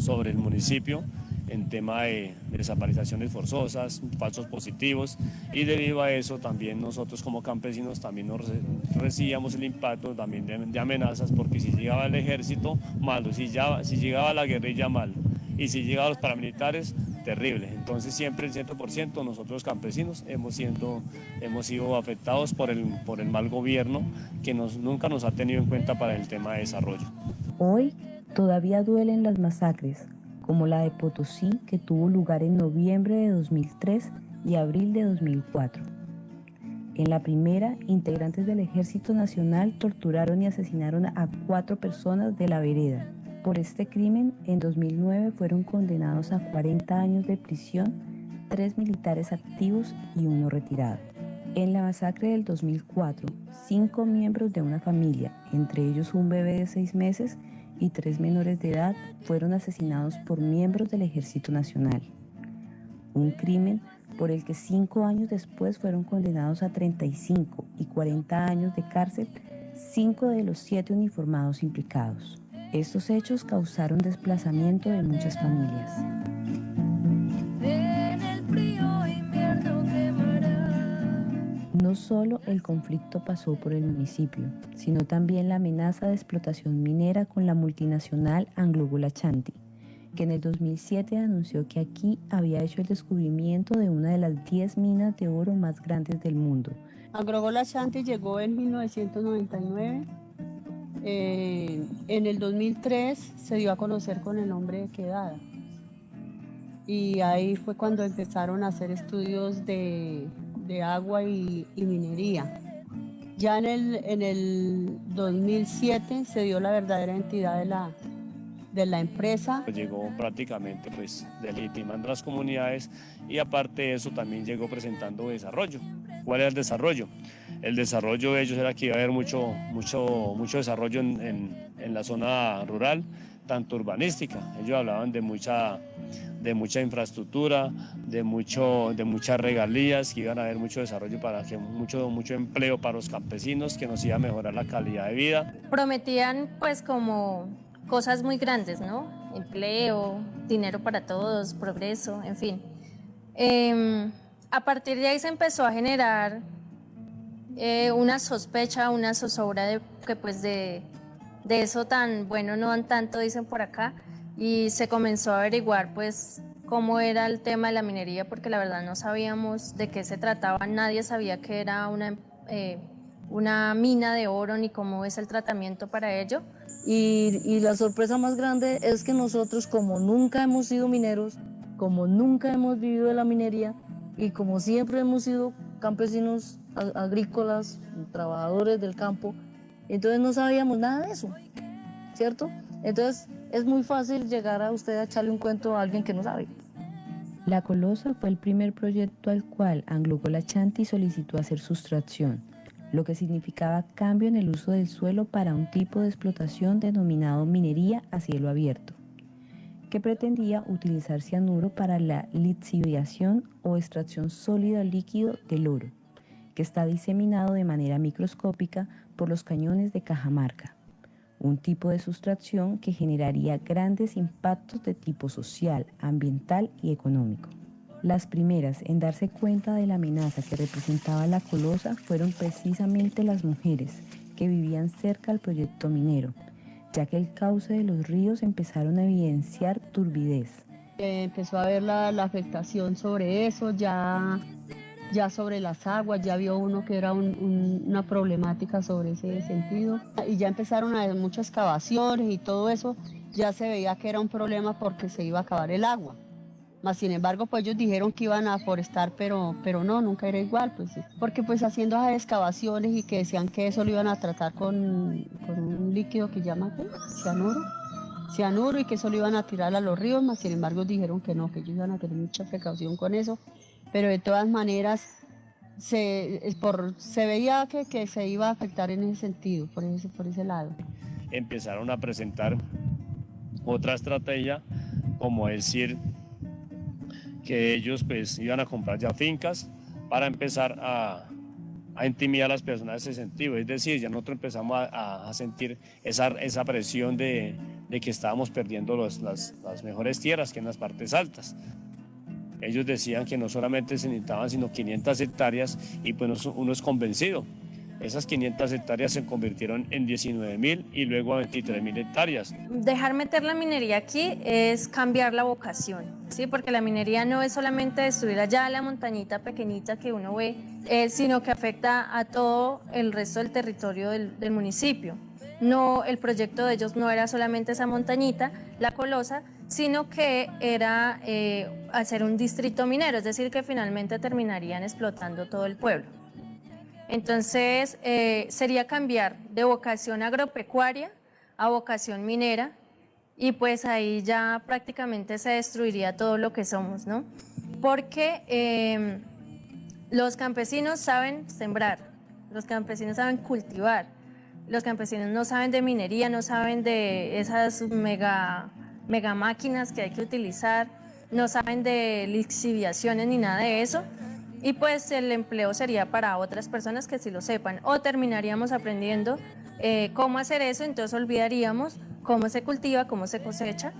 el municipio en tema de desapariciones forzosas, falsos positivos, y debido a eso también nosotros como campesinos también recibíamos el impacto también de amenazas, porque si llegaba el ejército, malo, si llegaba la guerrilla, mal, y si llegaban los paramilitares, terrible. Entonces siempre el 100% nosotros campesinos hemos sido afectados por el mal gobierno que nunca nos ha tenido en cuenta para el tema de desarrollo. Hoy todavía duelen las masacres, como la de Potosí, que tuvo lugar en noviembre de 2003 y abril de 2004. En la primera, integrantes del Ejército Nacional torturaron y asesinaron a 4 personas de la vereda. Por este crimen, en 2009 fueron condenados a 40 años de prisión 3 militares activos y 1 retirado. En la masacre del 2004, 5 miembros de una familia, entre ellos un bebé de 6 meses y 3 menores de edad, fueron asesinados por miembros del Ejército Nacional. Un crimen por el que 5 años después fueron condenados a 35 y 40 años de cárcel 5 de los 7 uniformados implicados. Estos hechos causaron desplazamiento de muchas familias. En el frío invierno quemará. No solo el conflicto pasó por el municipio, sino también la amenaza de explotación minera con la multinacional Anglo-Gol Ashanti, que en el 2007 anunció que aquí había hecho el descubrimiento de una de las 10 minas de oro más grandes del mundo. Anglo-Gol Ashanti llegó en 1999. En el 2003 se dio a conocer con el nombre de Quedada. Y ahí fue cuando empezaron a hacer estudios de agua y minería. Ya en el 2007 se dio la verdadera entidad de la empresa. Llegó prácticamente pues delegitimando las comunidades y aparte de eso también llegó presentando desarrollo. ¿Cuál era el desarrollo? El desarrollo de ellos era que iba a haber mucho desarrollo en la zona rural, tanto urbanística. Ellos hablaban de mucha infraestructura, de muchas regalías, que iban a haber mucho desarrollo para que mucho empleo para los campesinos, que nos iba a mejorar la calidad de vida. Prometían pues como cosas muy grandes, ¿no? Empleo, dinero para todos, progreso, en fin. A partir de ahí se empezó a generar una sospecha, una zozobra de que pues de eso tan bueno no dan tanto, dicen por acá, y se comenzó a averiguar pues cómo era el tema de la minería, porque la verdad no sabíamos de qué se trataba, nadie sabía que era una mina de oro ni cómo es el tratamiento para ello. Y la sorpresa más grande es que nosotros, como nunca hemos sido mineros, como nunca hemos vivido de la minería y como siempre hemos sido campesinos agrícolas, trabajadores del campo, entonces no sabíamos nada de eso, ¿cierto? Entonces es muy fácil llegar a usted a echarle un cuento a alguien que no sabe. La Colosa fue el primer proyecto al cual Anglo-Gol Ashanti solicitó hacer sustracción, lo que significaba cambio en el uso del suelo para un tipo de explotación denominado minería a cielo abierto, que pretendía utilizar cianuro para la lixiviación o extracción sólido líquido del oro, que está diseminado de manera microscópica por los cañones de Cajamarca, un tipo de sustracción que generaría grandes impactos de tipo social, ambiental y económico. Las primeras en darse cuenta de la amenaza que representaba la Colosa fueron precisamente las mujeres que vivían cerca al proyecto minero, ya que el cauce de los ríos empezaron a evidenciar turbidez. Empezó a ver la afectación sobre eso, ya sobre las aguas, ya vio uno que era una problemática sobre ese sentido. Y ya empezaron a haber muchas excavaciones y todo eso, ya se veía que era un problema porque se iba a acabar el agua. Mas sin embargo, pues ellos dijeron que iban a forestar, pero no, nunca era igual, pues, porque pues haciendo esas excavaciones y que decían que eso lo iban a tratar con un líquido que llaman cianuro, y que eso lo iban a tirar a los ríos, mas sin embargo dijeron que no, que ellos iban a tener mucha precaución con eso, pero de todas maneras se veía que se iba a afectar en ese sentido, por ese lado. Empezaron a presentar otra estrategia, como decir que ellos pues iban a comprar ya fincas para empezar a intimidar a las personas en ese sentido. Es decir, ya nosotros empezamos a sentir esa presión de que estábamos perdiendo las mejores tierras, que en las partes altas. Ellos decían que no solamente se necesitaban sino 500 hectáreas y pues uno es convencido. Esas 500 hectáreas se convirtieron en 19.000 y luego a 23.000 hectáreas. Dejar meter la minería aquí es cambiar la vocación, ¿sí? Porque la minería no es solamente destruir allá la montañita pequeñita que uno ve, sino que afecta a todo el resto del territorio del municipio. No, el proyecto de ellos no era solamente esa montañita, la Colosa, sino que era hacer un distrito minero, es decir, que finalmente terminarían explotando todo el pueblo. Entonces, sería cambiar de vocación agropecuaria a vocación minera y pues ahí ya prácticamente se destruiría todo lo que somos, ¿no? Porque los campesinos saben sembrar, los campesinos saben cultivar, los campesinos no saben de minería, no saben de esas mega máquinas que hay que utilizar, no saben de lixiviaciones ni nada de eso, y pues el empleo sería para otras personas que sí lo sepan, o terminaríamos aprendiendo cómo hacer eso, entonces olvidaríamos cómo se cultiva, cómo se cosecha,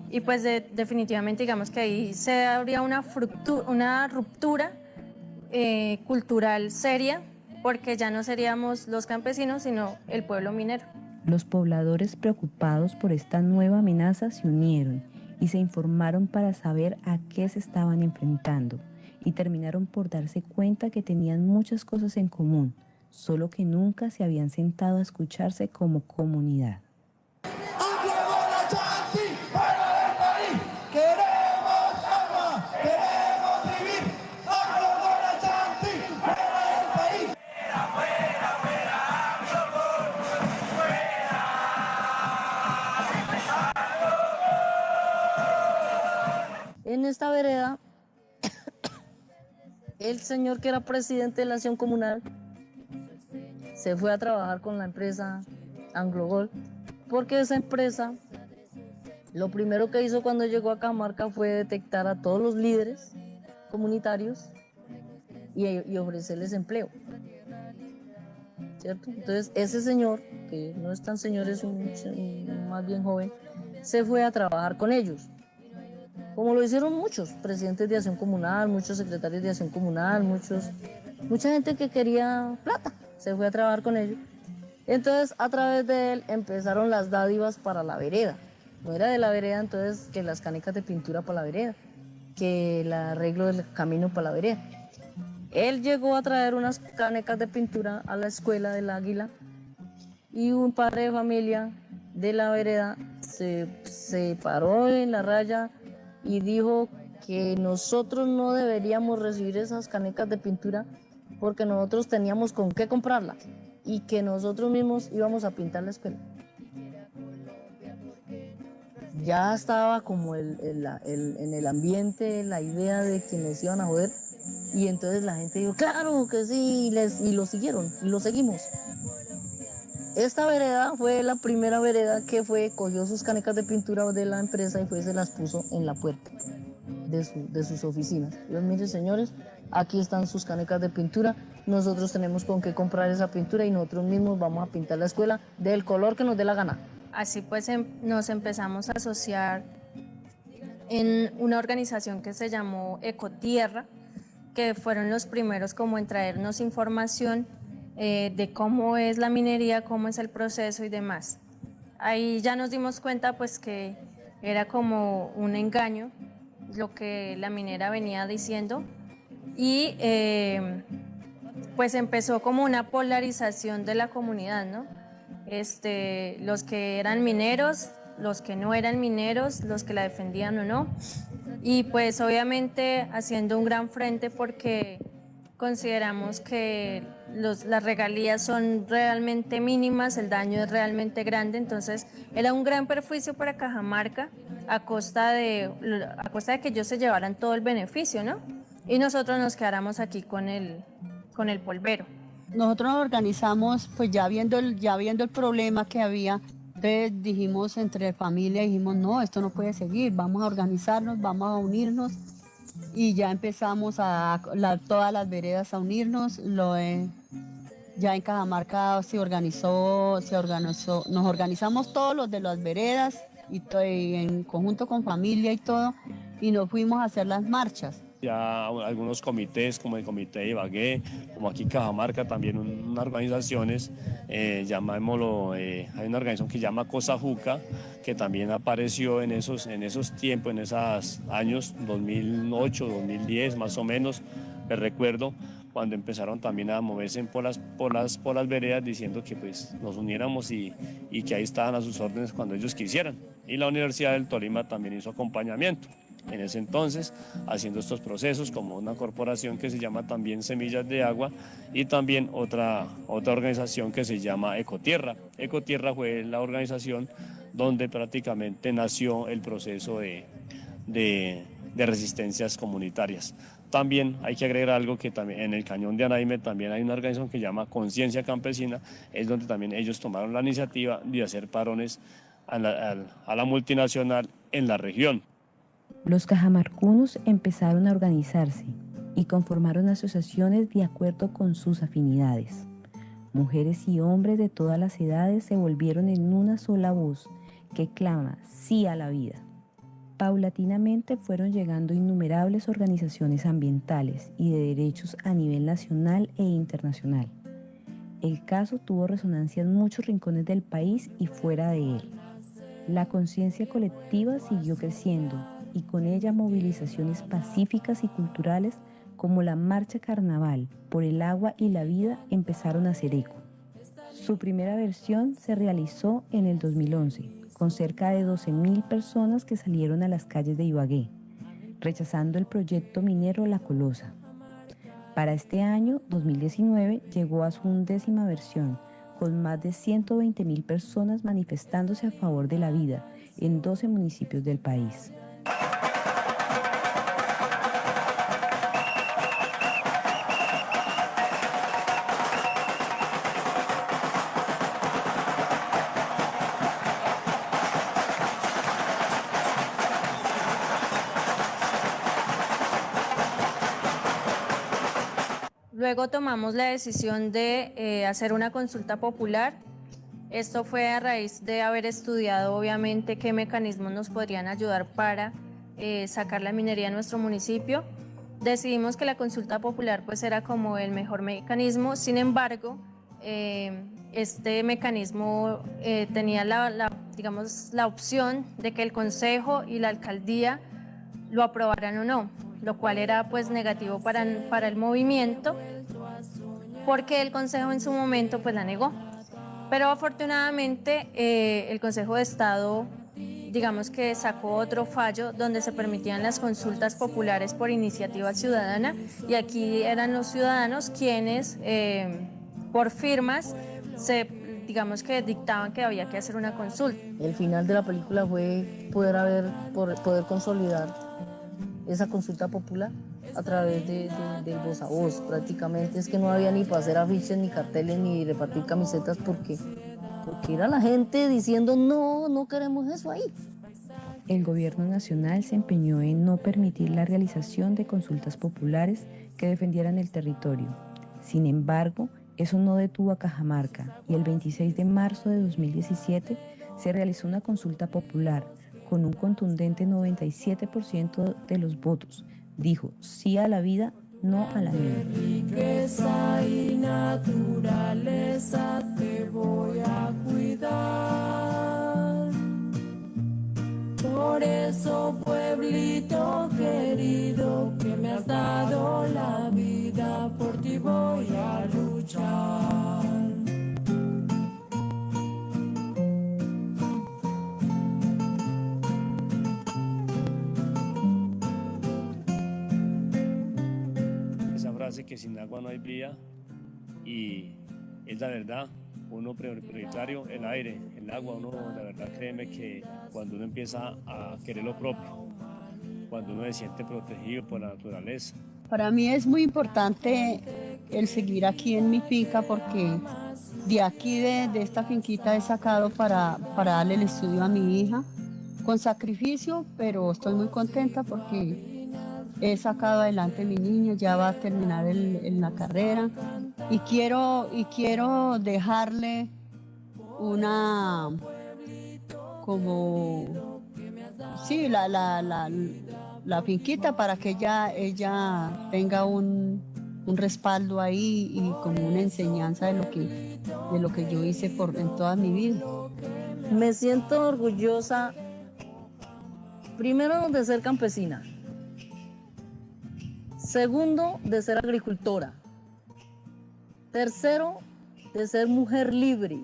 y pues definitivamente digamos que ahí se habría una ruptura cultural seria, porque ya no seríamos los campesinos, sino el pueblo minero. Los pobladores preocupados por esta nueva amenaza se unieron y se informaron para saber a qué se estaban enfrentando, y terminaron por darse cuenta que tenían muchas cosas en común, solo que nunca se habían sentado a escucharse como comunidad. En esta vereda, el señor que era presidente de la acción comunal se fue a trabajar con la empresa Anglo Gold, porque esa empresa lo primero que hizo cuando llegó a Cajamarca fue detectar a todos los líderes comunitarios y ofrecerles empleo, ¿cierto? Entonces ese señor, que no es tan señor, es un más bien joven, se fue a trabajar con ellos, como lo hicieron muchos presidentes de acción comunal, muchos secretarios de acción comunal, mucha gente que quería plata, se fue a trabajar con ellos. Entonces a través de él empezaron las dádivas para la vereda. No era de la vereda, entonces que las canecas de pintura para la vereda, que el arreglo del camino para la vereda. Él llegó a traer unas canecas de pintura a la escuela del Águila, y un padre de familia de la vereda se paró en la raya y dijo que nosotros no deberíamos recibir esas canecas de pintura porque nosotros teníamos con qué comprarlas y que nosotros mismos íbamos a pintar la escuela. Ya estaba como en el ambiente la idea de que nos iban a joder, y entonces la gente dijo, claro que sí, y lo siguieron, y lo seguimos. Esta vereda fue la primera vereda que cogió sus canecas de pintura de la empresa y se las puso en la puerta de sus oficinas. Yo, miren señores, aquí están sus canecas de pintura, nosotros tenemos con qué comprar esa pintura y nosotros mismos vamos a pintar la escuela del color que nos dé la gana. Así pues nos empezamos a asociar en una organización que se llamó Ecotierra, que fueron los primeros como en traernos información de cómo es la minería, cómo es el proceso y demás. Ahí ya nos dimos cuenta pues que era como un engaño lo que la minera venía diciendo, y pues empezó como una polarización de la comunidad, ¿no? Los que eran mineros, los que no eran mineros, los que la defendían o no, y pues obviamente haciendo un gran frente porque consideramos que las regalías son realmente mínimas, el daño es realmente grande, entonces era un gran perjuicio para Cajamarca a costa de que ellos se llevaran todo el beneficio, ¿no? Y nosotros nos quedáramos aquí con el polvero. Nosotros nos organizamos, pues ya viendo el problema que había, entonces dijimos entre familia, dijimos, no, esto no puede seguir, vamos a organizarnos, vamos a unirnos, y ya empezamos todas las veredas a unirnos. Ya en Cajamarca nos organizamos todos los de las veredas y en conjunto con familia y todo, y nos fuimos a hacer las marchas. Ya algunos comités, como el comité de Ibagué, como aquí en Cajamarca, también unas organizaciones, llamémoslo, hay una organización que se llama Cosajuca, que también apareció en esos tiempos, en esos años, 2008, 2010 más o menos, me recuerdo, cuando empezaron también a moverse por las veredas diciendo que pues nos uniéramos y que ahí estaban a sus órdenes cuando ellos quisieran. Y la Universidad del Tolima también hizo acompañamiento en ese entonces, haciendo estos procesos, como una corporación que se llama también Semillas de Agua, y también otra organización que se llama Ecotierra. Ecotierra fue la organización donde prácticamente nació el proceso de resistencias comunitarias. También hay que agregar algo que también en el Cañón de Anaime también hay una organización que se llama Conciencia Campesina, es donde también ellos tomaron la iniciativa de hacer parones a la multinacional en la región. Los cajamarcunos empezaron a organizarse y conformaron asociaciones de acuerdo con sus afinidades. Mujeres y hombres de todas las edades se volvieron en una sola voz que clama sí a la vida. Paulatinamente fueron llegando innumerables organizaciones ambientales y de derechos a nivel nacional e internacional. El caso tuvo resonancia en muchos rincones del país y fuera de él. La conciencia colectiva siguió creciendo y con ella movilizaciones pacíficas y culturales como la Marcha Carnaval por el agua y la vida empezaron a hacer eco. Su primera versión se realizó en el 2011, con cerca de 12.000 personas que salieron a las calles de Ibagué, rechazando el proyecto minero La Colosa. Para este año, 2019, llegó a su 11ª versión, con más de 120.000 personas manifestándose a favor de la vida en 12 municipios del país. Luego tomamos la decisión de hacer una consulta popular. Esto fue a raíz de haber estudiado, obviamente, qué mecanismos nos podrían ayudar para sacar la minería en nuestro municipio. Decidimos que la consulta popular pues era como el mejor mecanismo. Sin embargo, este mecanismo tenía digamos, la opción de que el consejo y la alcaldía lo aprobaran o no, lo cual era pues negativo para el movimiento, porque el consejo en su momento pues la negó. Pero afortunadamente el Consejo de Estado, digamos que sacó otro fallo donde se permitían las consultas populares por iniciativa ciudadana, y aquí eran los ciudadanos quienes por firmas digamos que dictaban que había que hacer una consulta. El final de la película fue poder consolidar esa consulta popular a través del voz a voz. Prácticamente es que no había ni para hacer afiches, ni carteles, ni repartir camisetas, porque era la gente diciendo no queremos eso ahí. El gobierno nacional se empeñó en no permitir la realización de consultas populares que defendieran el territorio. Sin embargo, eso no detuvo a Cajamarca y el 26 de marzo de 2017 se realizó una consulta popular con un contundente 97% de los votos. Dijo sí a la vida, no a la mina. Riqueza y naturaleza te voy a cuidar. Por eso, pueblito querido, que me has dado la vida, por ti voy a luchar. Que sin agua no hay vida, y es la verdad. Uno prioritario, el aire, el agua. Uno, la verdad, créeme que cuando uno empieza a querer lo propio, cuando uno se siente protegido por la naturaleza. Para mí es muy importante el seguir aquí en mi finca, porque de aquí, de esta finquita, he sacado para darle el estudio a mi hija, con sacrificio, pero estoy muy contenta porque he sacado adelante a mi niño, ya va a terminar en la carrera, y quiero dejarle una, como, sí, la finquita, para que ella tenga un respaldo ahí y como una enseñanza de lo que yo hice en toda mi vida. Me siento orgullosa, primero, de ser campesina. Segundo, de ser agricultora. Tercero, de ser mujer libre.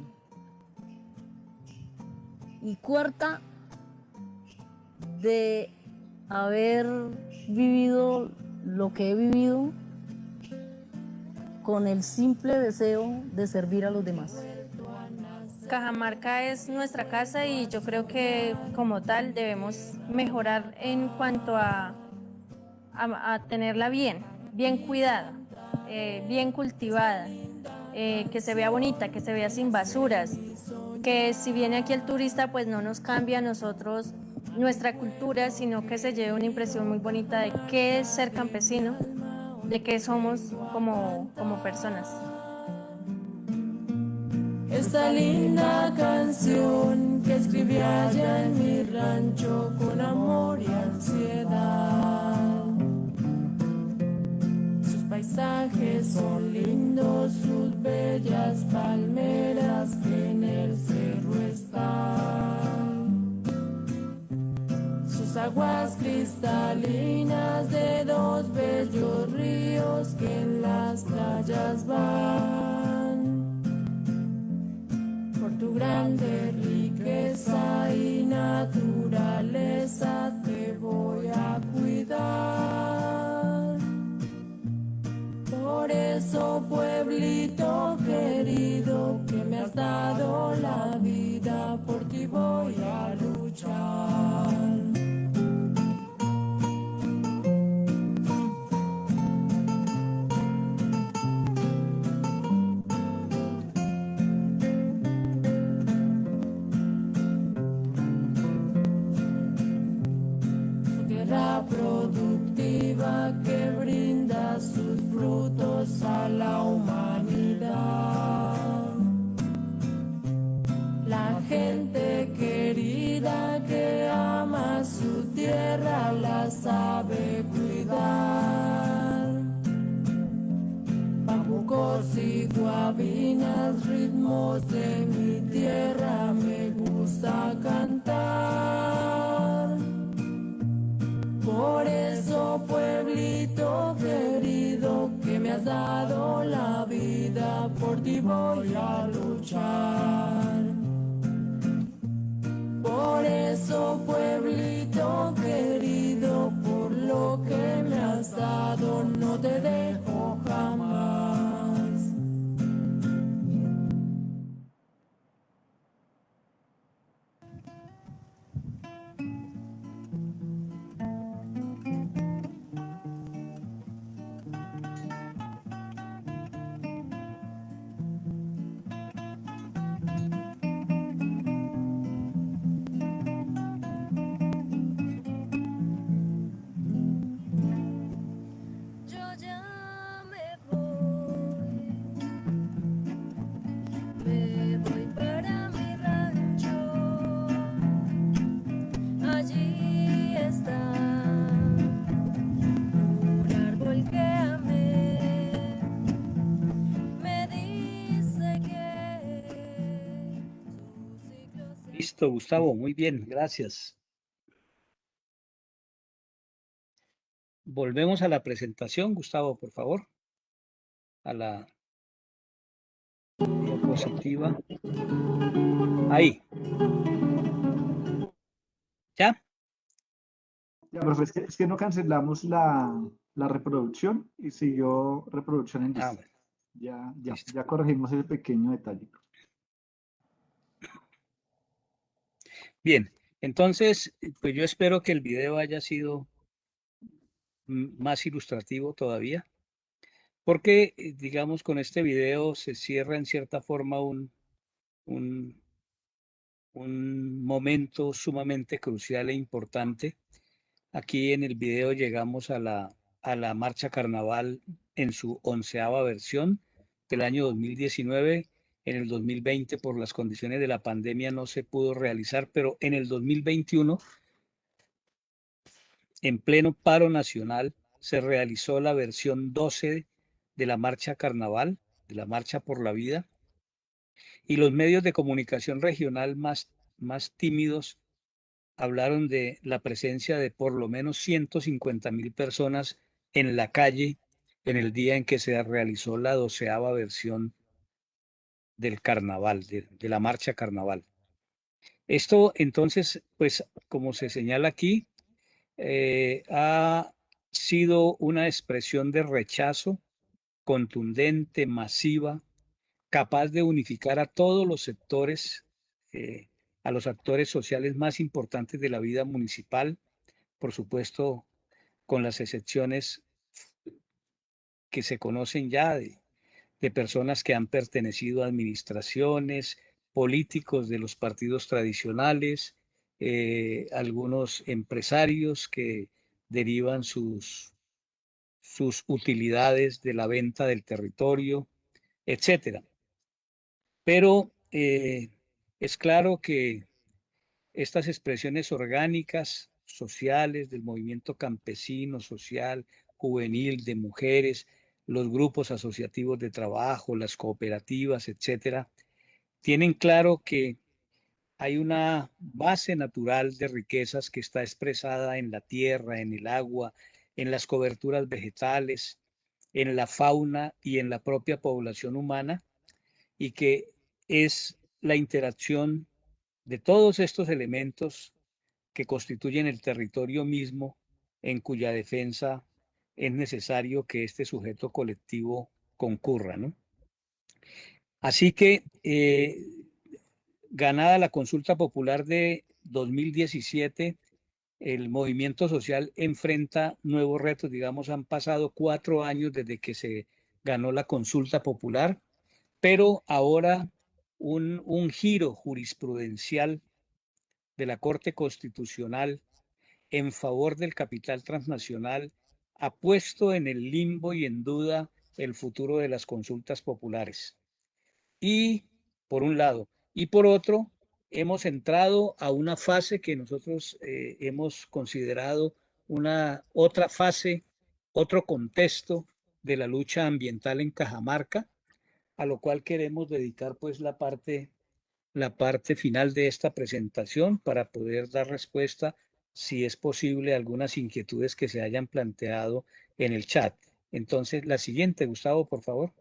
Y cuarta, de haber vivido lo que he vivido con el simple deseo de servir a los demás. Cajamarca es nuestra casa y yo creo que como tal debemos mejorar en cuanto a tenerla bien cuidada, bien cultivada, que se vea bonita, que se vea sin basuras, que si viene aquí el turista pues no nos cambia a nosotros nuestra cultura, sino que se lleve una impresión muy bonita de qué es ser campesino, de qué somos como personas. Esta linda canción que escribí allá en mi rancho con amor y ansiedad. Sus paisajes son lindos, sus bellas palmeras que en el cerro están. Sus aguas cristalinas de dos bellos ríos que en las playas van. Por tu grande riqueza y naturaleza te voy a cuidar. Por eso, pueblito querido, que me has dado la vida, por ti voy a luchar. Tierra productiva que brinda sus frutos a la humanidad. La gente querida que ama su tierra la sabe cuidar. Bambucos y guabinas, ritmos de mi tierra me gusta cantar. Por eso, pueblito querido, que me has dado la vida, por ti voy a luchar. Por eso, pueblito querido, por lo que me has dado, no te dejo jamás. Yo ya me voy para mi rancho, allí está un árbol que amé, me dice que su ciclo se... Listo, Gustavo, muy bien, gracias. Volvemos a la presentación, Gustavo, por favor. A la diapositiva. Ahí. ¿Ya? Ya, profe, es que no cancelamos la reproducción y siguió reproducción en Ah, lista. bueno, listo. Ya corregimos ese pequeño detalle. Bien, entonces, pues yo espero que el video haya sido más ilustrativo todavía, porque, digamos, con este video se cierra en cierta forma un, un momento sumamente crucial e importante. Aquí en el video llegamos a la marcha carnaval en su 11ª versión del año 2019. En el 2020, por las condiciones de la pandemia, no se pudo realizar, pero en el 2021, en pleno paro nacional, se realizó la versión 12 de la marcha carnaval, de la marcha por la vida, y los medios de comunicación regional más tímidos hablaron de la presencia de por lo menos 150.000 personas en la calle en el día en que se realizó la 12ª versión del carnaval, de la marcha carnaval. Esto entonces, pues como se señala aquí, ha sido una expresión de rechazo contundente, masiva, capaz de unificar a todos los sectores, a los actores sociales más importantes de la vida municipal, por supuesto, con las excepciones que se conocen ya de personas que han pertenecido a administraciones, políticos de los partidos tradicionales, algunos empresarios que derivan sus utilidades de la venta del territorio, etcétera. Pero es claro que estas expresiones orgánicas, sociales, del movimiento campesino, social, juvenil, de mujeres, los grupos asociativos de trabajo, las cooperativas, etcétera, tienen claro que hay una base natural de riquezas que está expresada en la tierra, en el agua, en las coberturas vegetales, en la fauna y en la propia población humana, y que es la interacción de todos estos elementos que constituyen el territorio mismo en cuya defensa es necesario que este sujeto colectivo concurra, ¿no? Así que, ganada la consulta popular de 2017, el movimiento social enfrenta nuevos retos. Digamos, han pasado 4 años desde que se ganó la consulta popular, pero ahora un giro jurisprudencial de la Corte Constitucional en favor del capital transnacional ha puesto en el limbo y en duda el futuro de las consultas populares. Y por un lado, y por otro, hemos entrado a una fase que nosotros hemos considerado una otra fase, otro contexto de la lucha ambiental en Cajamarca, a lo cual queremos dedicar pues la parte final de esta presentación para poder dar respuesta, si es posible, a algunas inquietudes que se hayan planteado en el chat. Entonces, la siguiente, Gustavo, por favor.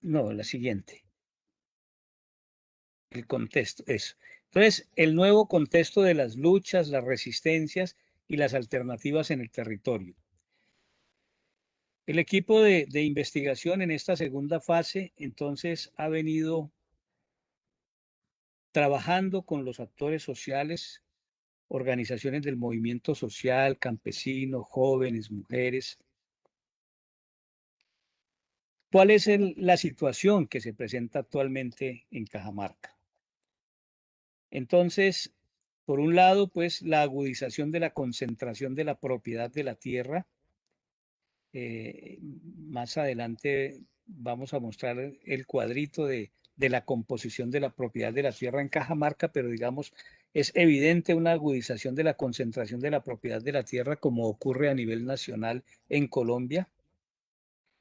No, la siguiente. El contexto, eso. Entonces, el nuevo contexto de las luchas, las resistencias y las alternativas en el territorio. El equipo de investigación en esta segunda fase, entonces, ha venido trabajando con los actores sociales, organizaciones del movimiento social, campesinos, jóvenes, mujeres. ¿Cuál es la situación que se presenta actualmente en Cajamarca? Entonces, por un lado, pues la agudización de la concentración de la propiedad de la tierra. Más adelante vamos a mostrar el cuadrito de la composición de la propiedad de la tierra en Cajamarca, pero digamos, es evidente una agudización de la concentración de la propiedad de la tierra como ocurre a nivel nacional en Colombia,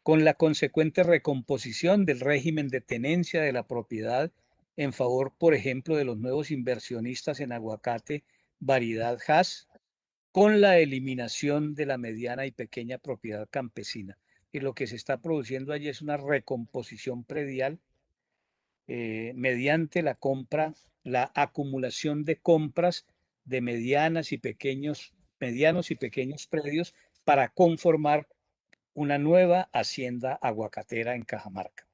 con la consecuente recomposición del régimen de tenencia de la propiedad en favor, por ejemplo, de los nuevos inversionistas en aguacate, variedad Hass, con la eliminación de la mediana y pequeña propiedad campesina. Y lo que se está produciendo allí es una recomposición predial mediante la compra, la acumulación de compras de medianos y pequeños predios para conformar una nueva hacienda aguacatera en Cajamarca.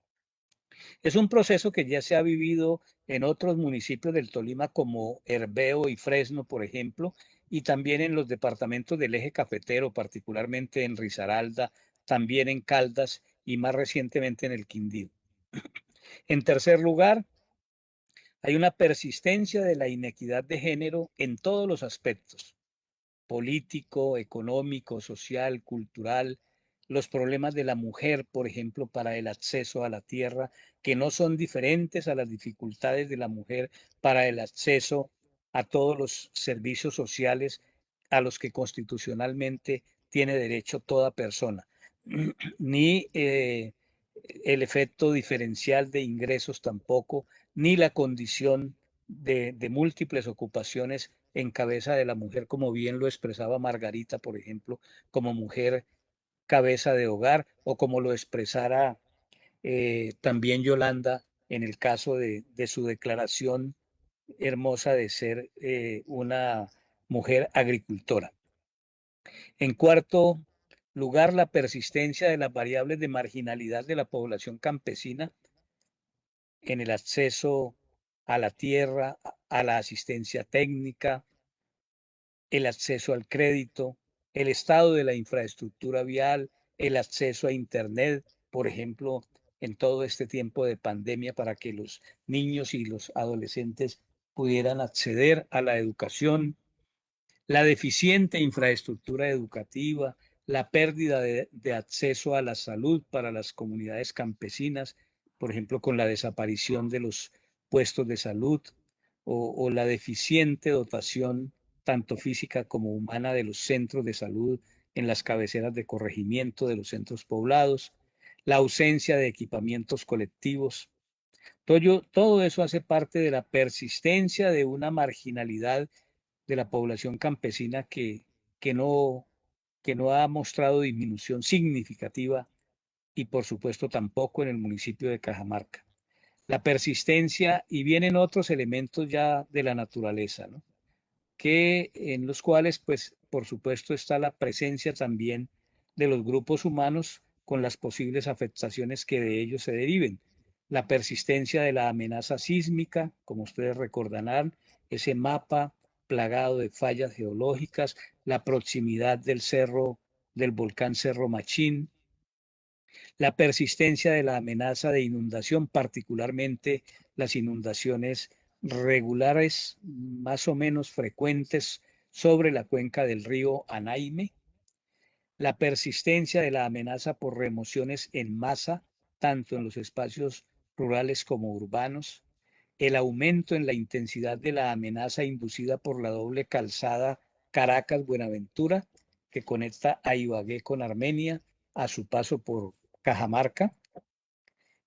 Es un proceso que ya se ha vivido en otros municipios del Tolima como Herveo y Fresno, por ejemplo, y también en los departamentos del eje cafetero, particularmente en Risaralda, también en Caldas y más recientemente en el Quindío. En tercer lugar, hay una persistencia de la inequidad de género en todos los aspectos: político, económico, social, cultural, los problemas de la mujer, por ejemplo, para el acceso a la tierra, que no son diferentes a las dificultades de la mujer para el acceso a todos los servicios sociales a los que constitucionalmente tiene derecho toda persona, ni el efecto diferencial de ingresos tampoco, ni la condición de múltiples ocupaciones en cabeza de la mujer, como bien lo expresaba Margarita, por ejemplo, como mujer cabeza de hogar, o como lo expresara también Yolanda en el caso de su declaración hermosa de ser una mujer agricultora. En cuarto lugar, la persistencia de las variables de marginalidad de la población campesina en el acceso a la tierra, a la asistencia técnica, el acceso al crédito, el estado de la infraestructura vial, el acceso a Internet, por ejemplo, en todo este tiempo de pandemia para que los niños y los adolescentes pudieran acceder a la educación, la deficiente infraestructura educativa, la pérdida de acceso a la salud para las comunidades campesinas, por ejemplo, con la desaparición de los puestos de salud o la deficiente dotación tanto física como humana de los centros de salud en las cabeceras de corregimiento de los centros poblados, la ausencia de equipamientos colectivos. Todo eso hace parte de la persistencia de una marginalidad de la población campesina que no, que no ha mostrado disminución significativa y por supuesto tampoco en el municipio de Cajamarca. La persistencia y vienen otros elementos ya de la naturaleza, ¿no? Que en los cuales, pues, por supuesto, está la presencia también de los grupos humanos con las posibles afectaciones que de ellos se deriven. La persistencia de la amenaza sísmica, como ustedes recordarán, ese mapa plagado de fallas geológicas, la proximidad del cerro, del volcán Cerro Machín, la persistencia de la amenaza de inundación, particularmente las inundaciones regulares, más o menos frecuentes sobre la cuenca del río Anaime, la persistencia de la amenaza por remociones en masa, tanto en los espacios rurales como urbanos, el aumento en la intensidad de la amenaza inducida por la doble calzada Caracas-Buenaventura, que conecta a Ibagué con Armenia a su paso por Cajamarca.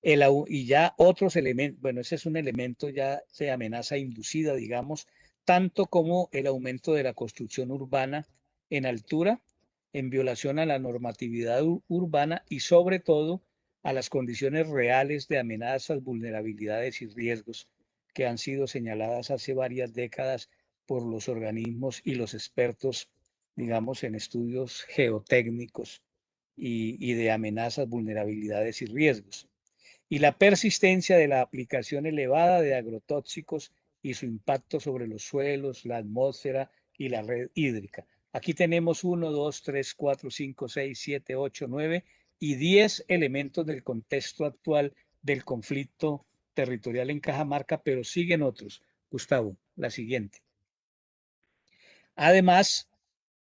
Y ya otros elementos, bueno, ese es un elemento ya de amenaza inducida, digamos, tanto como el aumento de la construcción urbana en altura, en violación a la normatividad urbana y sobre todo a las condiciones reales de amenazas, vulnerabilidades y riesgos que han sido señaladas hace varias décadas por los organismos y los expertos, digamos, en estudios geotécnicos y de amenazas, vulnerabilidades y riesgos, y la persistencia de la aplicación elevada de agrotóxicos y su impacto sobre los suelos, la atmósfera y la red hídrica. Aquí tenemos 1, 2, 3, 4, 5, 6, 7, 8, 9 y 10 elementos del contexto actual del conflicto territorial en Cajamarca, pero siguen otros. Gustavo, la siguiente. Además,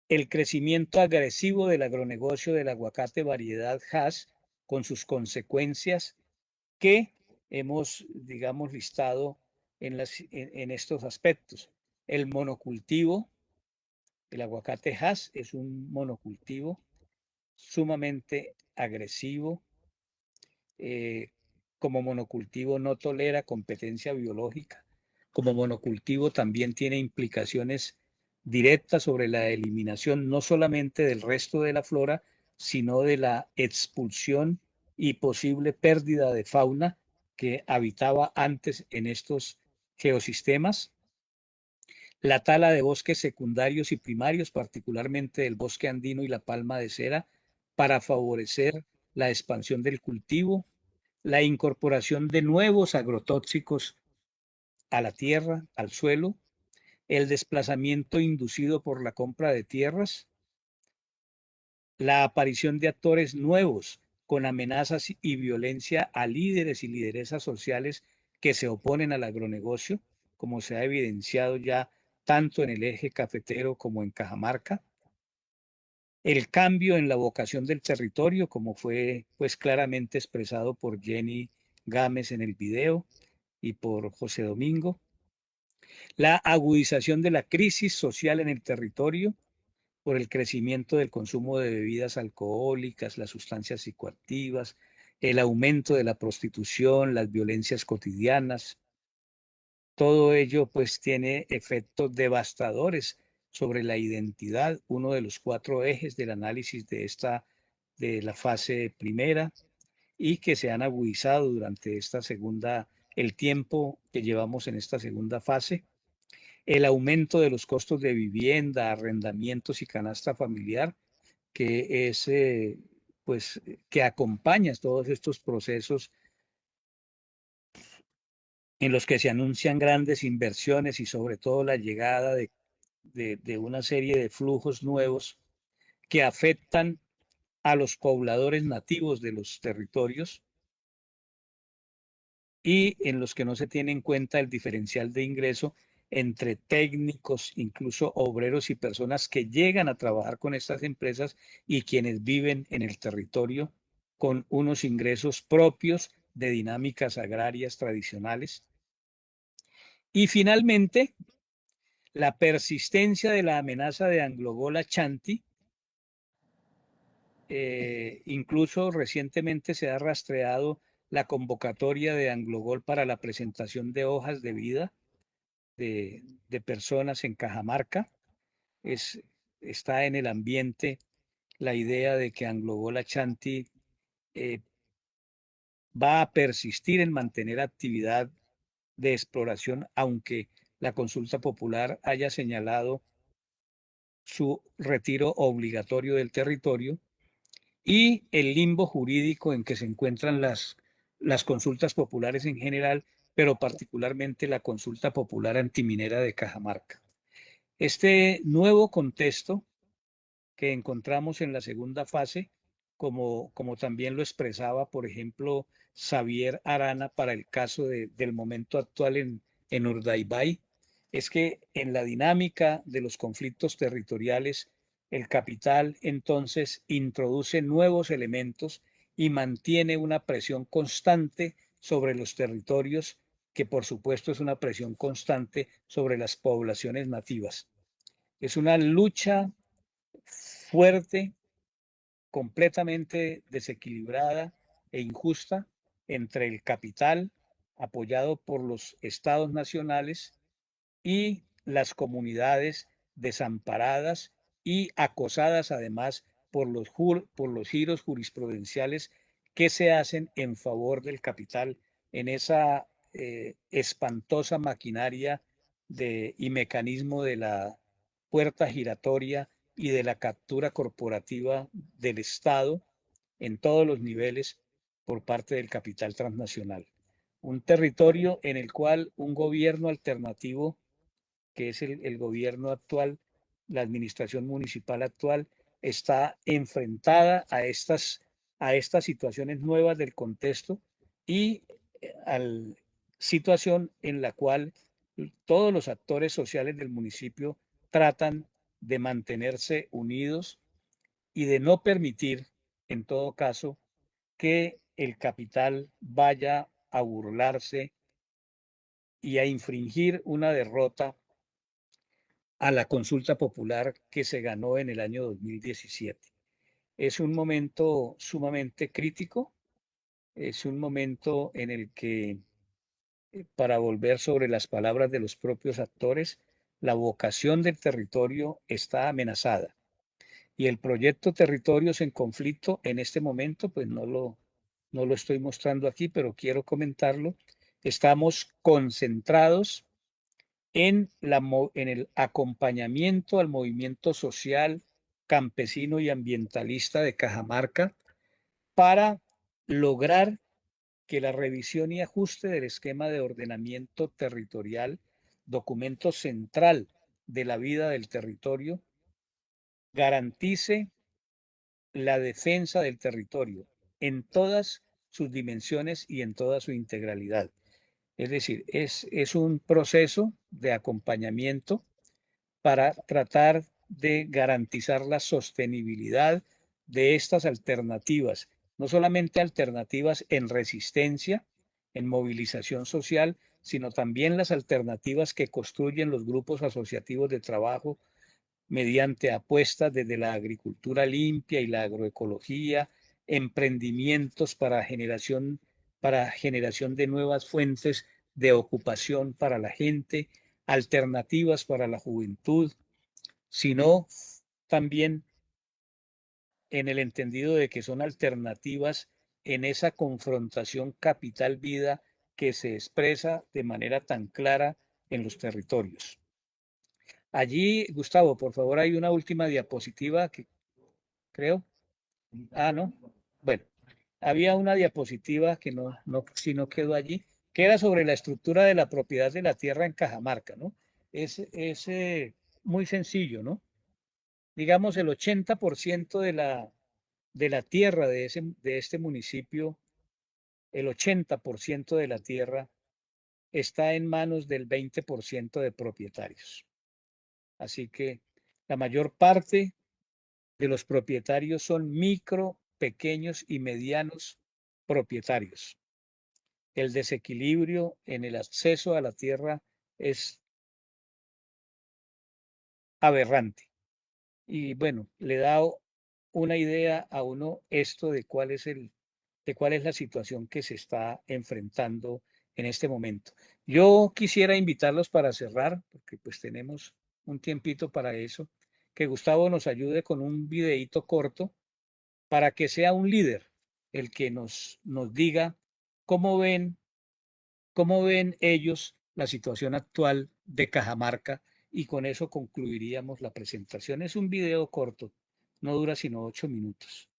el crecimiento agresivo del agronegocio del aguacate variedad Hass, con sus consecuencias que hemos, digamos, listado en estos aspectos. El monocultivo, el aguacate Hass es un monocultivo sumamente agresivo. Como monocultivo no tolera competencia biológica. Como monocultivo también tiene implicaciones directas sobre la eliminación no solamente del resto de la flora, sino de la expulsión y posible pérdida de fauna que habitaba antes en estos geosistemas. La tala de bosques secundarios y primarios, particularmente del bosque andino y la palma de cera, para favorecer la expansión del cultivo. La incorporación de nuevos agrotóxicos a la tierra, al suelo, el desplazamiento inducido por la compra de tierras, la aparición de actores nuevos con amenazas y violencia a líderes y lideresas sociales que se oponen al agronegocio, como se ha evidenciado ya tanto en el eje cafetero como en Cajamarca. El cambio en la vocación del territorio, como fue pues claramente expresado por Jenny Gámez en el video y por José Domingo. La agudización de la crisis social en el territorio por el crecimiento del consumo de bebidas alcohólicas, las sustancias psicoactivas, el aumento de la prostitución, las violencias cotidianas. Todo ello pues tiene efectos devastadores sobre la identidad, uno de los 4 ejes del análisis de la fase primera, y que se han agudizado durante esta segunda, el tiempo que llevamos en esta segunda fase. El aumento de los costos de vivienda, arrendamientos y canasta familiar, que es, pues, que acompaña todos estos procesos en los que se anuncian grandes inversiones y sobre todo la llegada de una serie de flujos nuevos que afectan a los pobladores nativos de los territorios y en los que no se tiene en cuenta el diferencial de ingreso entre técnicos, incluso obreros y personas que llegan a trabajar con estas empresas y quienes viven en el territorio con unos ingresos propios de dinámicas agrarias tradicionales. Y finalmente, la persistencia de la amenaza de Anglo-Gol Ashanti. Incluso recientemente se ha rastreado la convocatoria de Anglo-Gol para la presentación de hojas de vida de personas en Cajamarca. Está en el ambiente la idea de que Anglo-Gol Ashanti va a persistir en mantener actividad de exploración, aunque la consulta popular haya señalado su retiro obligatorio del territorio, y el limbo jurídico en que se encuentran las consultas populares en general, pero particularmente la consulta popular antiminera de Cajamarca. Este nuevo contexto que encontramos en la segunda fase, como también lo expresaba, por ejemplo, Xavier Arana para el caso del momento actual en Urdaibai, es que en la dinámica de los conflictos territoriales, el capital entonces introduce nuevos elementos y mantiene una presión constante sobre los territorios, que por supuesto es una presión constante sobre las poblaciones nativas. Es una lucha fuerte, completamente desequilibrada e injusta entre el capital, apoyado por los estados nacionales, y las comunidades desamparadas y acosadas además por los giros jurisprudenciales que se hacen en favor del capital en esa espantosa maquinaria y mecanismo de la puerta giratoria y de la captura corporativa del Estado en todos los niveles por parte del capital transnacional. Un territorio en el cual un gobierno alternativo, que es el gobierno actual, la administración municipal actual, está enfrentada a estas situaciones nuevas del contexto y a la situación en la cual todos los actores sociales del municipio tratan de mantenerse unidos y de no permitir, en todo caso, que el capital vaya a burlarse y a infringir una derrota a la consulta popular que se ganó en el año 2017. Es un momento sumamente crítico, es un momento en el que, para volver sobre las palabras de los propios actores, la vocación del territorio está amenazada. Y el proyecto Territorios en Conflicto en este momento, pues no lo estoy mostrando aquí, pero quiero comentarlo. Estamos concentrados en el acompañamiento al movimiento social, campesino y ambientalista de Cajamarca para lograr que la revisión y ajuste del esquema de ordenamiento territorial, documento central de la vida del territorio, garantice la defensa del territorio en todas sus dimensiones y en toda su integralidad. Es decir, es un proceso de acompañamiento para tratar de garantizar la sostenibilidad de estas alternativas, no solamente alternativas en resistencia, en movilización social, sino también las alternativas que construyen los grupos asociativos de trabajo mediante apuestas desde la agricultura limpia y la agroecología, emprendimientos para generación de nuevas fuentes de ocupación para la gente, alternativas para la juventud, sino también en el entendido de que son alternativas en esa confrontación capital-vida que se expresa de manera tan clara en los territorios. Allí, Gustavo, por favor, hay una última diapositiva que creo. Ah, ¿no? Bueno, había una diapositiva que si no quedó allí, que era sobre la estructura de la propiedad de la tierra en Cajamarca, ¿no? Es muy sencillo, ¿no? Digamos, el 80% de de la tierra de este municipio, el 80% de la tierra está en manos del 20% de propietarios. Así que la mayor parte de los propietarios son micro, pequeños y medianos propietarios. El desequilibrio en el acceso a la tierra es aberrante. Y bueno, le da una idea a uno esto de cuál es la situación que se está enfrentando en este momento. Yo quisiera invitarlos para cerrar, porque pues tenemos un tiempito para eso, que Gustavo nos ayude con un videíto corto para que sea un líder el que nos diga cómo ven ellos la situación actual de Cajamarca, y con eso concluiríamos la presentación. Es un video corto, no dura sino 8 minutos.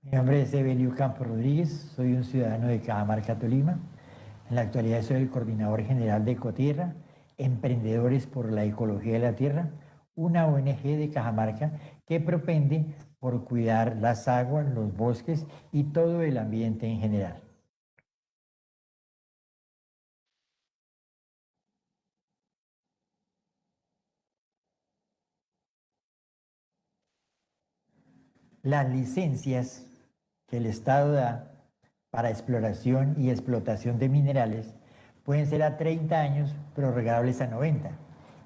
Mi nombre es Evelio Campos Rodríguez, soy un ciudadano de Cajamarca, Tolima. En la actualidad soy el coordinador general de Ecotierra, Emprendedores por la Ecología de la Tierra, una ONG de Cajamarca que propende por cuidar las aguas, los bosques y todo el ambiente en general. Las licencias que el Estado da para exploración y explotación de minerales pueden ser a 30 años, prorrogables a 90.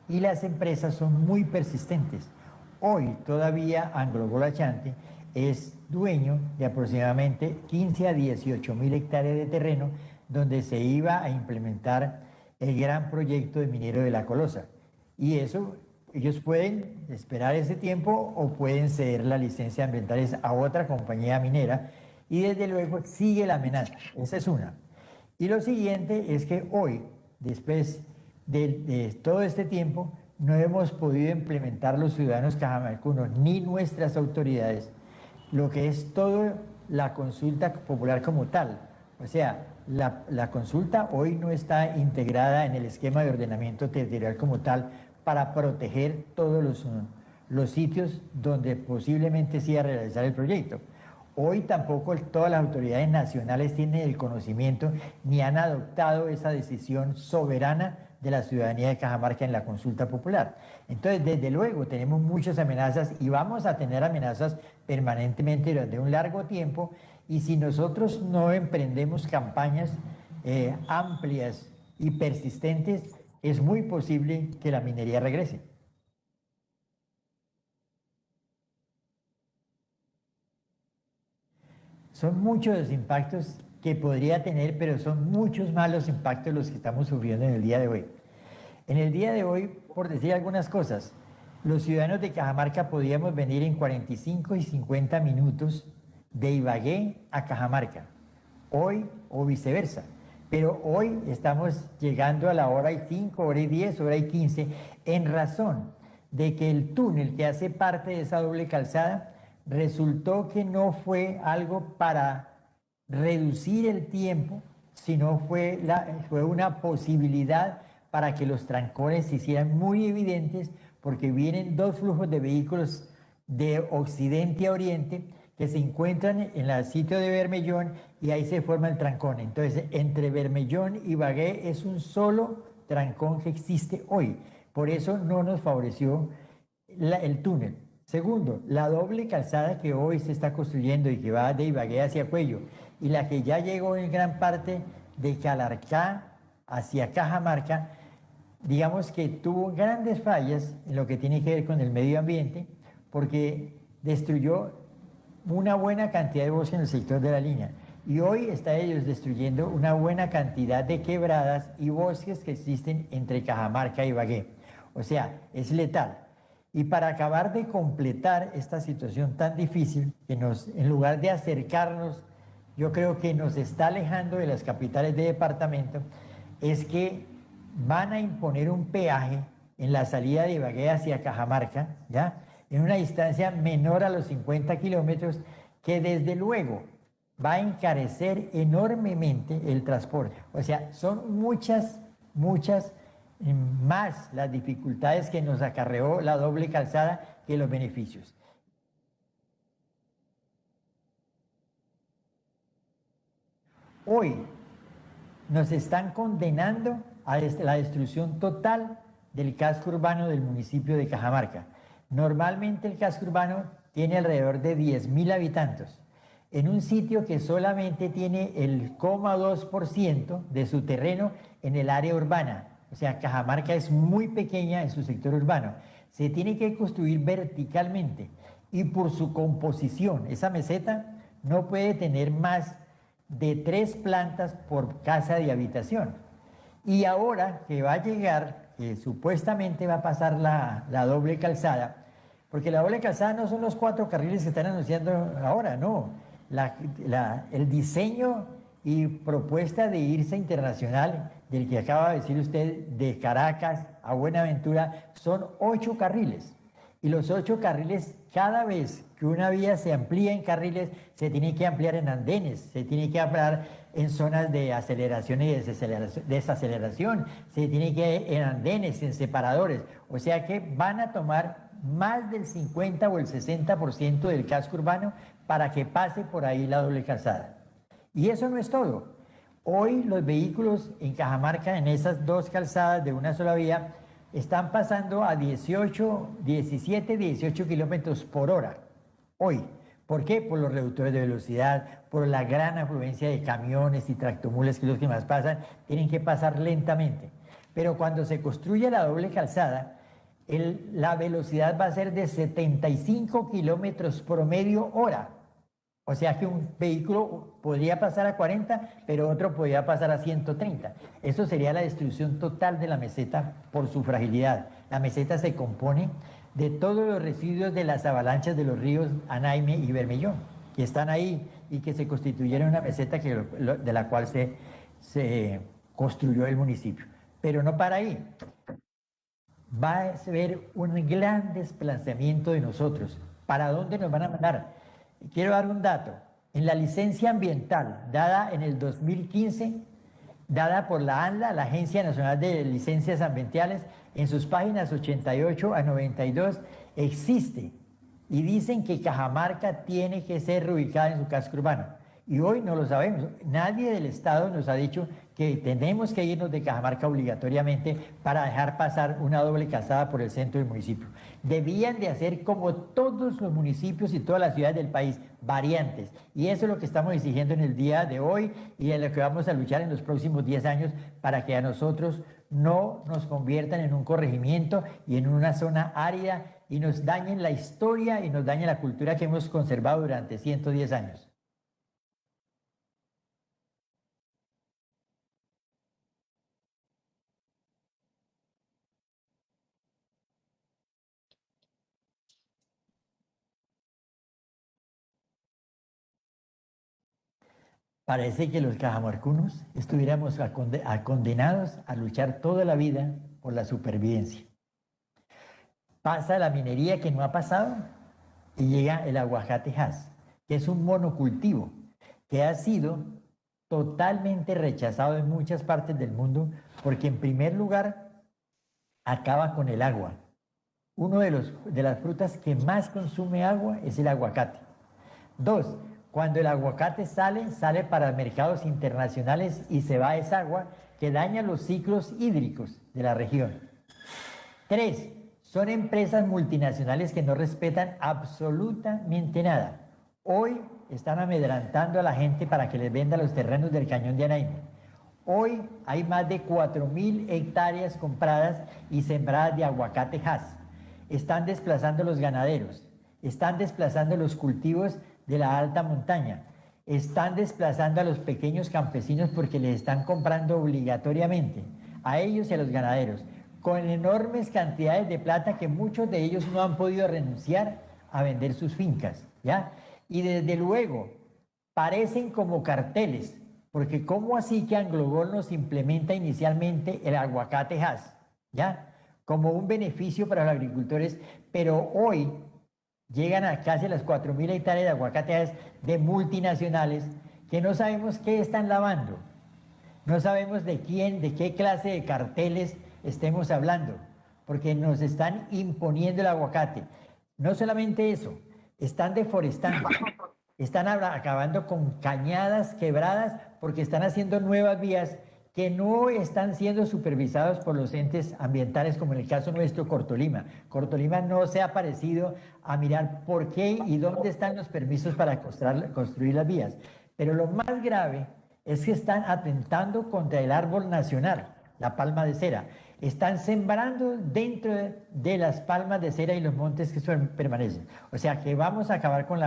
Y las empresas son muy persistentes. Hoy todavía AngloGold Ashanti es dueño de aproximadamente 15 a 18 mil hectáreas de terreno donde se iba a implementar el gran proyecto de minero de La Colosa. Y eso, ellos pueden esperar ese tiempo o pueden ceder las licencias ambientales a otra compañía minera, y desde luego sigue la amenaza. Esa es una. Y lo siguiente es que hoy, después de todo este tiempo, no hemos podido implementar los ciudadanos cajamarcanos ni nuestras autoridades lo que es toda la consulta popular como tal. O sea, la consulta hoy no está integrada en el esquema de ordenamiento territorial como tal para proteger todos los sitios donde posiblemente se iba a realizar el proyecto. Hoy tampoco todas las autoridades nacionales tienen el conocimiento ni han adoptado esa decisión soberana de la ciudadanía de Cajamarca en la consulta popular. Entonces, desde luego, tenemos muchas amenazas y vamos a tener amenazas permanentemente durante un largo tiempo, y si nosotros no emprendemos campañas amplias y persistentes, es muy posible que la minería regrese. Son muchos los impactos que podría tener, pero son muchos más los impactos los que estamos sufriendo en el día de hoy. En el día de hoy, por decir algunas cosas, los ciudadanos de Cajamarca podíamos venir en 45 y 50 minutos de Ibagué a Cajamarca, hoy o viceversa. Pero hoy estamos llegando a la hora y 5, hora y 10, hora y 15, en razón de que el túnel que hace parte de esa doble calzada resultó que no fue algo para reducir el tiempo, sino fue una posibilidad para que los trancones se hicieran muy evidentes, porque vienen dos flujos de vehículos de occidente a oriente que se encuentran en el sitio de Bermellón, y ahí se forma el trancón. Entonces, entre Bermellón y Ibagué es un solo trancón que existe hoy. Por eso no nos favoreció el túnel. Segundo, la doble calzada que hoy se está construyendo y que va de Ibagué hacia Cuello, y la que ya llegó en gran parte de Calarcá hacia Cajamarca, digamos que tuvo grandes fallas en lo que tiene que ver con el medio ambiente, porque destruyó una buena cantidad de bosque en el sector de la línea. Y hoy está ellos destruyendo una buena cantidad de quebradas y bosques que existen entre Cajamarca y Ibagué. O sea, es letal. Y para acabar de completar esta situación tan difícil, que en lugar de acercarnos, yo creo que nos está alejando de las capitales de departamento, es que van a imponer un peaje en la salida de Ibagué hacia Cajamarca, ¿ya? En una distancia menor a los 50 kilómetros, que desde luego va a encarecer enormemente el transporte. O sea, son muchas más las dificultades que nos acarreó la doble calzada que los beneficios. Hoy nos están condenando a la destrucción total del casco urbano del municipio de Cajamarca. Normalmente el casco urbano tiene alrededor de 10.000 habitantes, en un sitio que solamente tiene el 0,2% de su terreno en el área urbana. O sea, Cajamarca es muy pequeña en su sector urbano. Se tiene que construir verticalmente y por su composición, esa meseta no puede tener más de 3 plantas por casa de habitación. Y ahora que va a llegar, supuestamente va a pasar la doble calzada, porque la doble calzada no son los 4 carriles que están anunciando ahora, no. El diseño y propuesta de irse internacional, del que acaba de decir usted, de Caracas a Buenaventura, son 8 carriles. Y los 8 carriles, cada vez que una vía se amplía en carriles, se tiene que ampliar en andenes, se tiene que ampliar en zonas de aceleración y desaceleración, se tiene que en andenes, en separadores. O sea que van a tomar más del 50 o el 60% del casco urbano para que pase por ahí la doble calzada. Y eso no es todo. Hoy los vehículos en Cajamarca, en esas 2 calzadas de una sola vía, están pasando a 17, 18 kilómetros por hora. Hoy. ¿Por qué? Por los reductores de velocidad, por la gran afluencia de camiones y tractomulas, que los que más pasan, tienen que pasar lentamente. Pero cuando se construye la doble calzada, la velocidad va a ser de 75 kilómetros promedio hora. O sea que un vehículo podría pasar a 40, pero otro podría pasar a 130. Eso sería la destrucción total de la meseta por su fragilidad. La meseta se compone de todos los residuos de las avalanchas de los ríos Anaime y Bermellón, que están ahí y que se constituyeron una meseta de la cual se construyó el municipio. Pero no para ahí. Va a haber un gran desplazamiento de nosotros. ¿Para dónde nos van a mandar? Quiero dar un dato. En la licencia ambiental dada en el 2015, dada por la ANLA, la Agencia Nacional de Licencias Ambientales, en sus páginas 88 a 92, existe y dicen que Cajamarca tiene que ser reubicada en su casco urbano. Y hoy no lo sabemos. Nadie del Estado nos ha dicho que tenemos que irnos de Cajamarca obligatoriamente para dejar pasar una doble calzada por el centro del municipio. Debían de hacer como todos los municipios y todas las ciudades del país, variantes. Y eso es lo que estamos exigiendo en el día de hoy y en lo que vamos a luchar en los próximos 10 años para que a nosotros no nos conviertan en un corregimiento y en una zona árida y nos dañen la historia y nos dañen la cultura que hemos conservado durante 110 años. Parece que los cajamarcunos estuviéramos condenados a luchar toda la vida por la supervivencia. Pasa la minería que no ha pasado y llega el aguacate Hass, que es un monocultivo que ha sido totalmente rechazado en muchas partes del mundo porque en primer lugar acaba con el agua. Uno de las frutas que más consume agua es el aguacate. 2, cuando el aguacate sale para mercados internacionales y se va esa agua que daña los ciclos hídricos de la región. 3, son empresas multinacionales que no respetan absolutamente nada. Hoy están amedrantando a la gente para que les venda los terrenos del Cañón de Anaime. Hoy hay más de 4.000 hectáreas compradas y sembradas de aguacate Hass. Están desplazando los ganaderos, están desplazando los cultivos de la alta montaña, están desplazando a los pequeños campesinos porque les están comprando obligatoriamente a ellos y a los ganaderos, con enormes cantidades de plata que muchos de ellos no han podido renunciar a vender sus fincas, ¿ya? Y desde luego, parecen como carteles, porque ¿cómo así que Anglogol nos implementa inicialmente el aguacate Hass, ¿ya? Como un beneficio para los agricultores, pero hoy llegan a casi las 4.000 hectáreas de aguacates de multinacionales que no sabemos qué están lavando, no sabemos de quién, de qué clase de carteles estemos hablando, porque nos están imponiendo el aguacate. No solamente eso, están deforestando, están acabando con cañadas quebradas porque están haciendo nuevas vías que no están siendo supervisados por los entes ambientales, como en el caso nuestro, Cortolima. Cortolima no se ha parecido a mirar por qué y dónde están los permisos para construir las vías. Pero lo más grave es que están atentando contra el árbol nacional, la palma de cera. Están sembrando dentro de las palmas de cera y los montes que permanecen. O sea que vamos a acabar con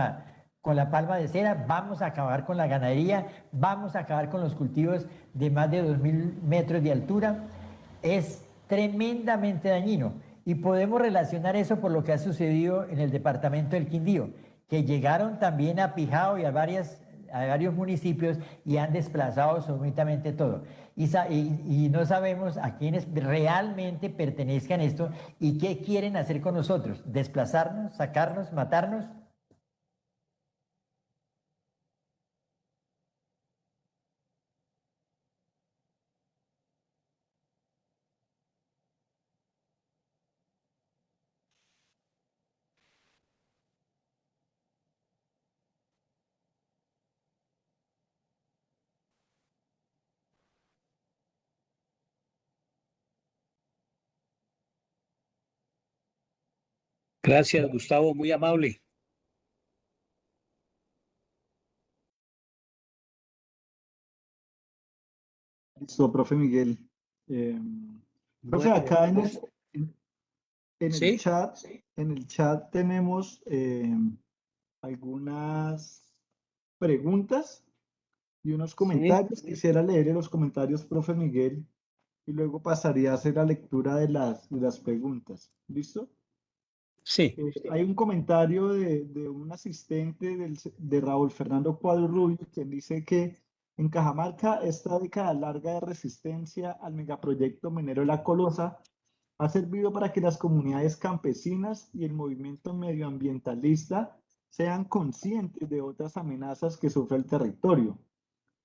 la palma de cera, vamos a acabar con la ganadería, vamos a acabar con los cultivos de más de 2.000 metros de altura. Es tremendamente dañino y podemos relacionar eso por lo que ha sucedido en el departamento del Quindío, que llegaron también a Pijao y a varios municipios y han desplazado absolutamente todo. Y no sabemos a quiénes realmente pertenezcan esto y qué quieren hacer con nosotros, desplazarnos, sacarnos, matarnos. Gracias, Gustavo, muy amable. Listo, profe Miguel. Profe, Bueno, acá en sí, en el chat tenemos algunas preguntas y unos sí, comentarios. Quisiera leer los comentarios, profe Miguel, y luego pasaría a hacer la lectura de las preguntas. ¿Listo? sí. Hay un comentario de un asistente de Raúl Fernando Cuadro Rubio, quien dice que en Cajamarca esta década larga de resistencia al megaproyecto minero La Colosa ha servido para que las comunidades campesinas y el movimiento medioambientalista sean conscientes de otras amenazas que sufre el territorio: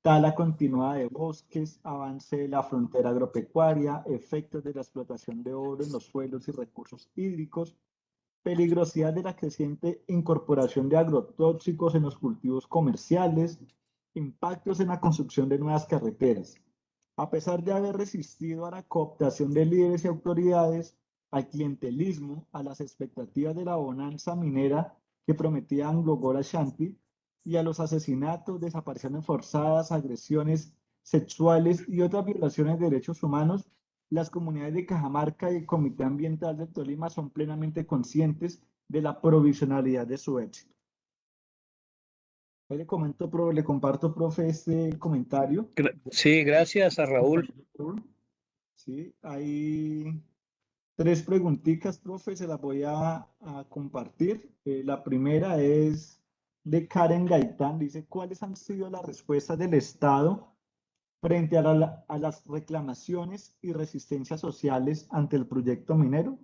tala continuada de bosques, avance de la frontera agropecuaria, efectos de la explotación de oro en los suelos y recursos hídricos, peligrosidad de la creciente incorporación de agrotóxicos en los cultivos comerciales, impactos en la construcción de nuevas carreteras. A pesar de haber resistido a la cooptación de líderes y autoridades, al clientelismo, a las expectativas de la bonanza minera que prometía Anglo Ashanti y a los asesinatos, desapariciones forzadas, agresiones sexuales y otras violaciones de derechos humanos, las comunidades de Cajamarca y el Comité Ambiental del Tolima son plenamente conscientes de la provisionalidad de su éxito. Ahí le comparto, profe, este comentario. Sí, gracias a Raúl. Sí, hay tres preguntitas, profe, se las voy a compartir. La primera es de Karen Gaitán, dice: ¿cuáles han sido las respuestas del Estado frente a las reclamaciones y resistencias sociales ante el proyecto minero?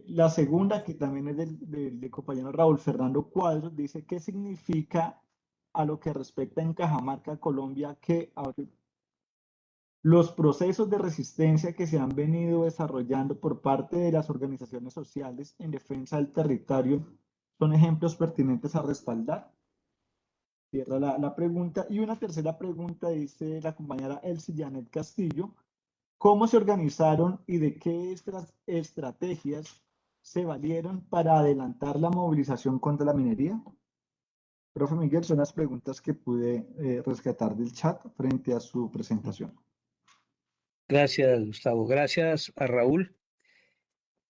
La segunda, que también es del compañero Raúl Fernando Cuadros, dice: ¿qué significa a lo que respecta en Cajamarca, Colombia, que los procesos de resistencia que se han venido desarrollando por parte de las organizaciones sociales en defensa del territorio son ejemplos pertinentes a respaldar? Cierra la pregunta. Y una tercera pregunta, dice la compañera Elsie Janet Castillo: ¿cómo se organizaron y de qué estrategias se valieron para adelantar la movilización contra la minería? Profe Miguel, son las preguntas que pude rescatar del chat frente a su presentación. Gracias, Gustavo. Gracias a Raúl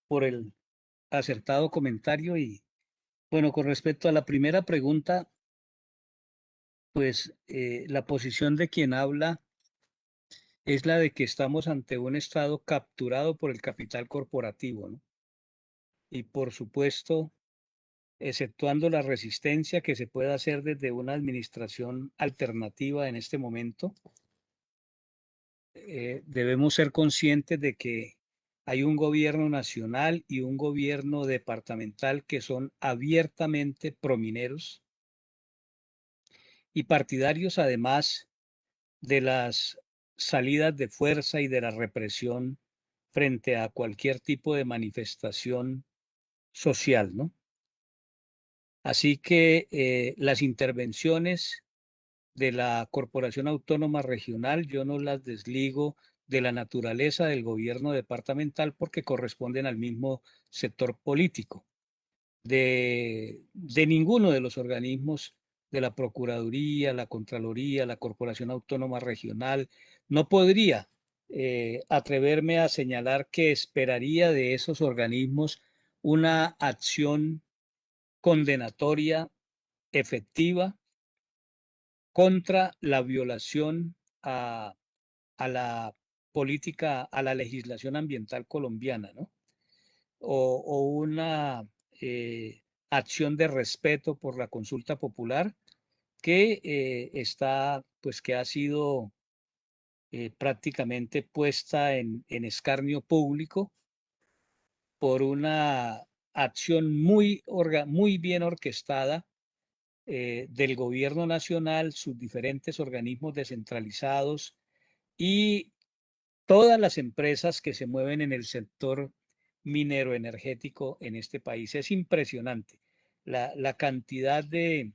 por el acertado comentario. Y bueno, con respecto a la primera pregunta, pues la posición de quien habla es la de que estamos ante un Estado capturado por el capital corporativo, ¿no? Y por supuesto, exceptuando la resistencia que se pueda hacer desde una administración alternativa en este momento, debemos ser conscientes de que hay un gobierno nacional y un gobierno departamental que son abiertamente promineros y partidarios además de las salidas de fuerza y de la represión frente a cualquier tipo de manifestación social, ¿no? Así que las intervenciones de la Corporación Autónoma Regional yo no las desligo de la naturaleza del gobierno departamental porque corresponden al mismo sector político. De ninguno de los organismos de la Procuraduría, la Contraloría, la Corporación Autónoma Regional, no podría atreverme a señalar que esperaría de esos organismos una acción condenatoria efectiva contra la violación a la política, a la legislación ambiental colombiana, ¿no? O una acción de respeto por la consulta popular que está, pues que ha sido prácticamente puesta en escarnio público por una acción muy bien orquestada del gobierno nacional, sus diferentes organismos descentralizados y todas las empresas que se mueven en el sector minero energético en este país. Es impresionante la cantidad de,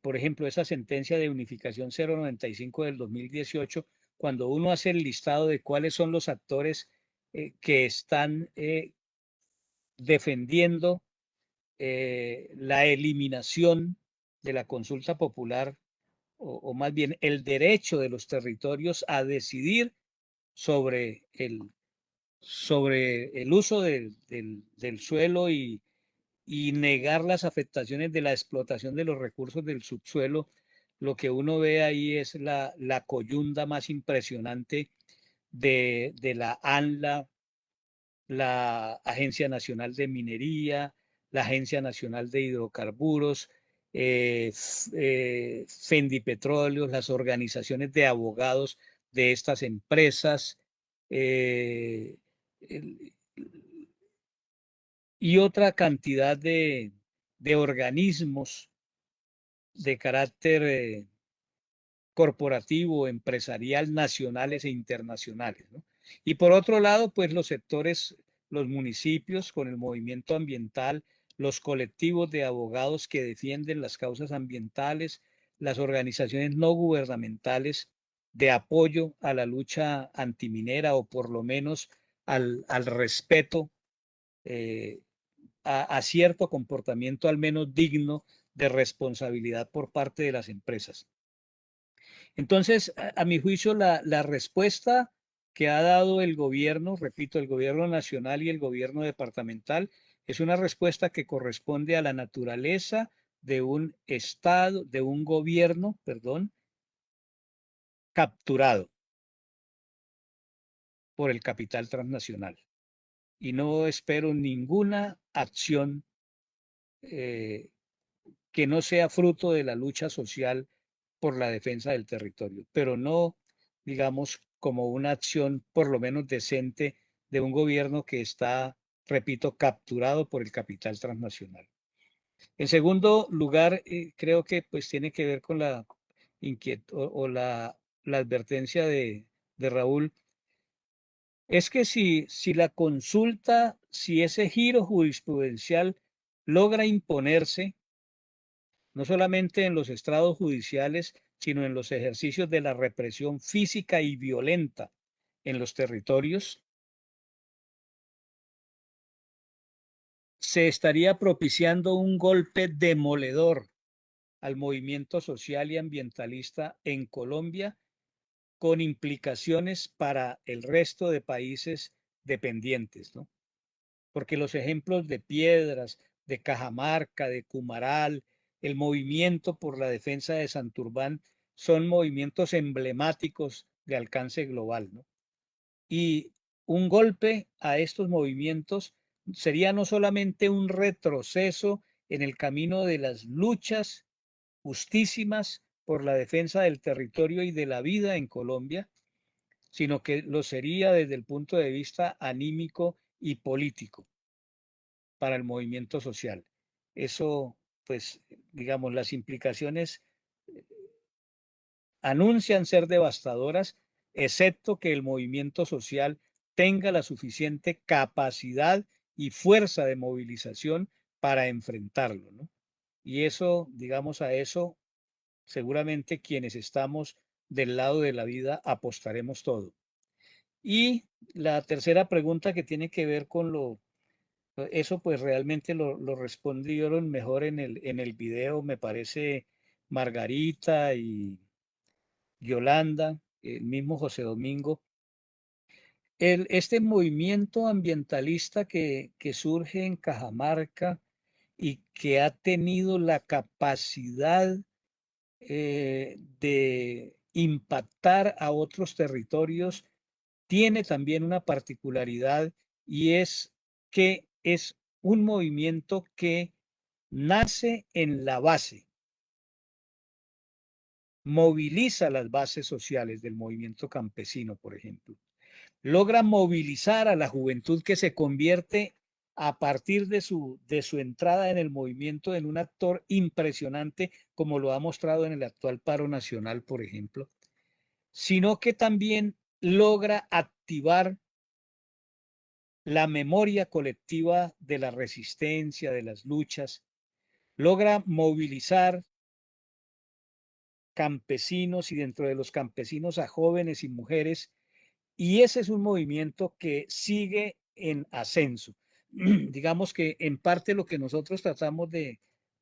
por ejemplo, esa sentencia de unificación 095 del 2018, cuando uno hace el listado de cuáles son los actores que están defendiendo la eliminación de la consulta popular, o más bien el derecho de los territorios a decidir sobre el uso del suelo y negar las afectaciones de la explotación de los recursos del subsuelo, lo que uno ve ahí es la coyunda más impresionante de la ANLA, la Agencia Nacional de Minería, la Agencia Nacional de Hidrocarburos, Fendipetróleos, las organizaciones de abogados de estas empresas eh, el- y otra cantidad de organismos de carácter corporativo, empresarial, nacionales e internacionales, ¿no? Y por otro lado, pues los sectores, los municipios con el movimiento ambiental, los colectivos de abogados que defienden las causas ambientales, las organizaciones no gubernamentales de apoyo a la lucha antiminera o por lo menos al respeto eh, a cierto comportamiento al menos digno de responsabilidad por parte de las empresas. Entonces, a mi juicio, la respuesta que ha dado el gobierno, repito, el gobierno nacional y el gobierno departamental, es una respuesta que corresponde a la naturaleza de un Estado, de un gobierno, perdón, capturado por el capital transnacional. Y no espero ninguna acción eh, que no sea fruto de la lucha social por la defensa del territorio, pero no, digamos, como una acción por lo menos decente de un gobierno que está, repito, capturado por el capital transnacional. En segundo lugar, creo que pues tiene que ver con la inquietud o la advertencia de Raúl, es que si la consulta, si ese giro jurisprudencial logra imponerse, no solamente en los estrados judiciales, sino en los ejercicios de la represión física y violenta en los territorios, se estaría propiciando un golpe demoledor al movimiento social y ambientalista en Colombia, con implicaciones para el resto de países dependientes, ¿no? Porque los ejemplos de Piedras, de Cajamarca, de Cumaral, el movimiento por la defensa de Santurbán son movimientos emblemáticos de alcance global, ¿no? Y un golpe a estos movimientos sería no solamente un retroceso en el camino de las luchas justísimas por la defensa del territorio y de la vida en Colombia, sino que lo sería desde el punto de vista anímico y político para el movimiento social. Eso, pues, digamos, las implicaciones anuncian ser devastadoras, excepto que el movimiento social tenga la suficiente capacidad y fuerza de movilización para enfrentarlo, ¿no? Y eso, digamos, a eso seguramente quienes estamos del lado de la vida apostaremos todo. Y la tercera pregunta que tiene que ver con eso pues realmente lo respondieron mejor en el video, me parece Margarita y Yolanda, el mismo José Domingo. Este movimiento ambientalista que surge en Cajamarca y que ha tenido la capacidad de impactar a otros territorios, tiene también una particularidad y es que es un movimiento que nace en la base, moviliza las bases sociales del movimiento campesino, por ejemplo. Logra movilizar a la juventud que se convierte a partir de su entrada en el movimiento en un actor impresionante, como lo ha mostrado en el actual paro nacional, por ejemplo, sino que también logra activar la memoria colectiva de la resistencia, de las luchas, logra movilizar campesinos y dentro de los campesinos a jóvenes y mujeres. Y ese es un movimiento que sigue en ascenso. Digamos que en parte lo que nosotros tratamos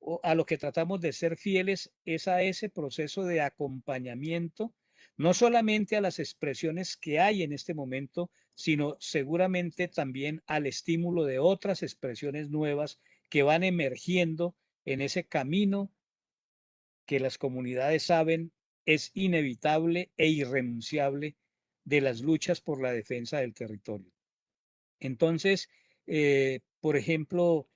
o a lo que tratamos de ser fieles es a ese proceso de acompañamiento, no solamente a las expresiones que hay en este momento, sino seguramente también al estímulo de otras expresiones nuevas que van emergiendo en ese camino que las comunidades saben es inevitable e irrenunciable de las luchas por la defensa del territorio. Entonces, por ejemplo,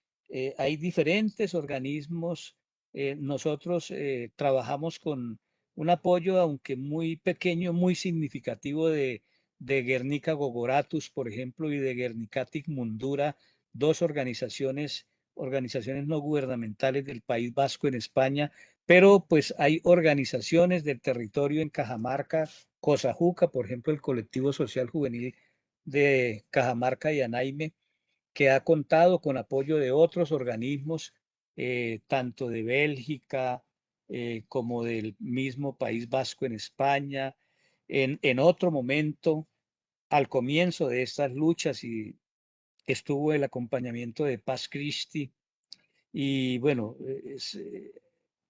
hay diferentes organismos. Nosotros trabajamos con un apoyo, aunque muy pequeño, muy significativo de Guernica Gogoratus, por ejemplo, y de Guernicatic Mundura, dos organizaciones no gubernamentales del País Vasco en España, pero pues hay organizaciones del territorio en Cajamarca, Cosajuca, por ejemplo, el Colectivo Social Juvenil de Cajamarca y Anaime, que ha contado con apoyo de otros organismos, tanto de Bélgica como del mismo País Vasco en España. En otro momento, al comienzo de estas luchas, y estuvo el acompañamiento de Paz Christi. Y bueno,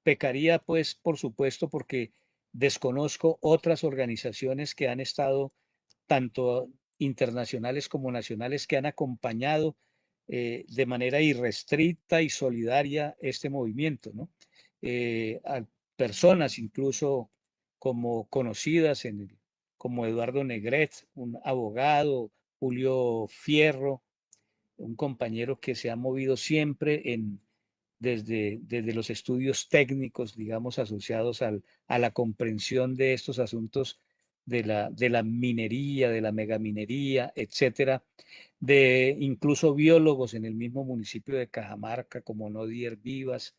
pecaría pues, por supuesto, porque desconozco otras organizaciones que han estado, tanto internacionales como nacionales, que han acompañado de manera irrestricta y solidaria este movimiento, ¿no? A personas incluso como conocidas como Eduardo Negret, un abogado, Julio Fierro, un compañero que se ha movido siempre desde los estudios técnicos, digamos, asociados a la comprensión de estos asuntos de la minería, de la megaminería, etcétera, de incluso biólogos en el mismo municipio de Cajamarca, como Nodier Vivas,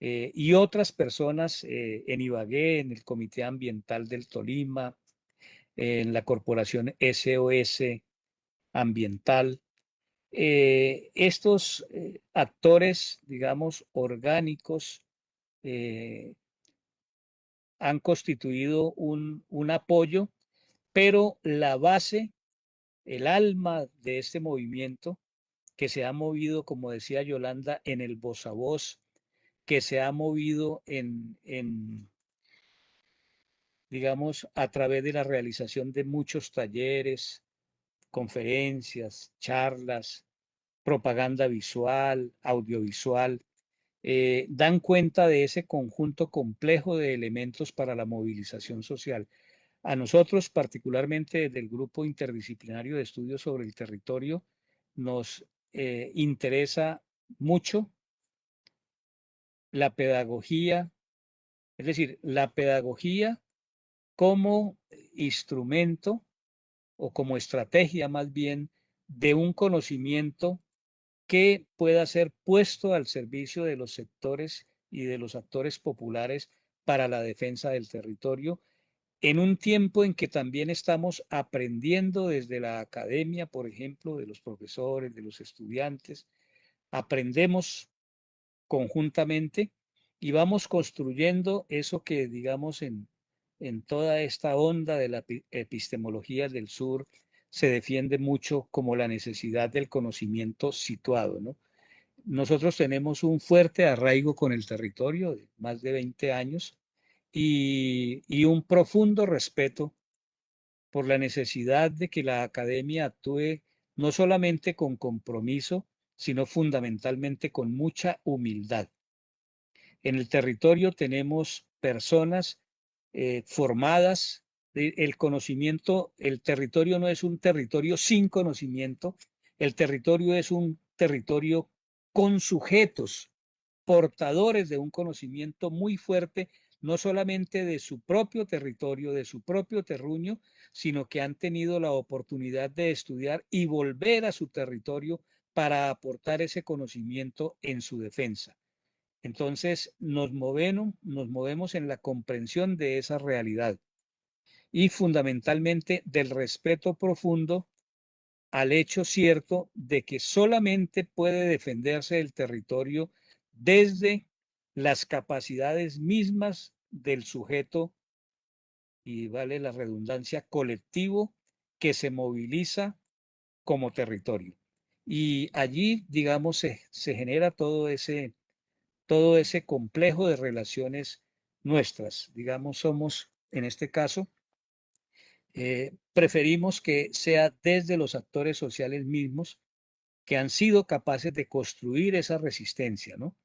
y otras personas en Ibagué, en el Comité Ambiental del Tolima, en la Corporación SOS Ambiental. Estos actores, digamos, orgánicos, han constituido un apoyo, pero la base, el alma de este movimiento, que se ha movido, como decía Yolanda, en el voz a voz, que se ha movido digamos, a través de la realización de muchos talleres, conferencias, charlas, propaganda visual, audiovisual, dan cuenta de ese conjunto complejo de elementos para la movilización social. A nosotros, particularmente desde el Grupo Interdisciplinario de Estudios sobre el Territorio, nos interesa mucho la pedagogía, es decir, la pedagogía como instrumento o como estrategia más bien de un conocimiento que pueda ser puesto al servicio de los sectores y de los actores populares para la defensa del territorio, en un tiempo en que también estamos aprendiendo desde la academia, por ejemplo, de los profesores, de los estudiantes, aprendemos conjuntamente y vamos construyendo eso que, digamos, en toda esta onda de la epistemología del sur se defiende mucho como la necesidad del conocimiento situado, ¿no? Nosotros tenemos un fuerte arraigo con el territorio de más de 20 años y un profundo respeto por la necesidad de que la academia actúe no solamente con compromiso, sino fundamentalmente con mucha humildad. En el territorio tenemos personas formadas. El conocimiento, el territorio no es un territorio sin conocimiento, el territorio es un territorio con sujetos portadores de un conocimiento muy fuerte, no solamente de su propio territorio, de su propio terruño, sino que han tenido la oportunidad de estudiar y volver a su territorio para aportar ese conocimiento en su defensa. Entonces nos movemos en la comprensión de esa realidad y fundamentalmente del respeto profundo al hecho cierto de que solamente puede defenderse el territorio desde las capacidades mismas del sujeto, y vale la redundancia, colectivo que se moviliza como territorio. Y allí, digamos, se genera todo ese complejo de relaciones nuestras. Digamos, somos, en este caso, preferimos que sea desde los actores sociales mismos que han sido capaces de construir esa resistencia, ¿no?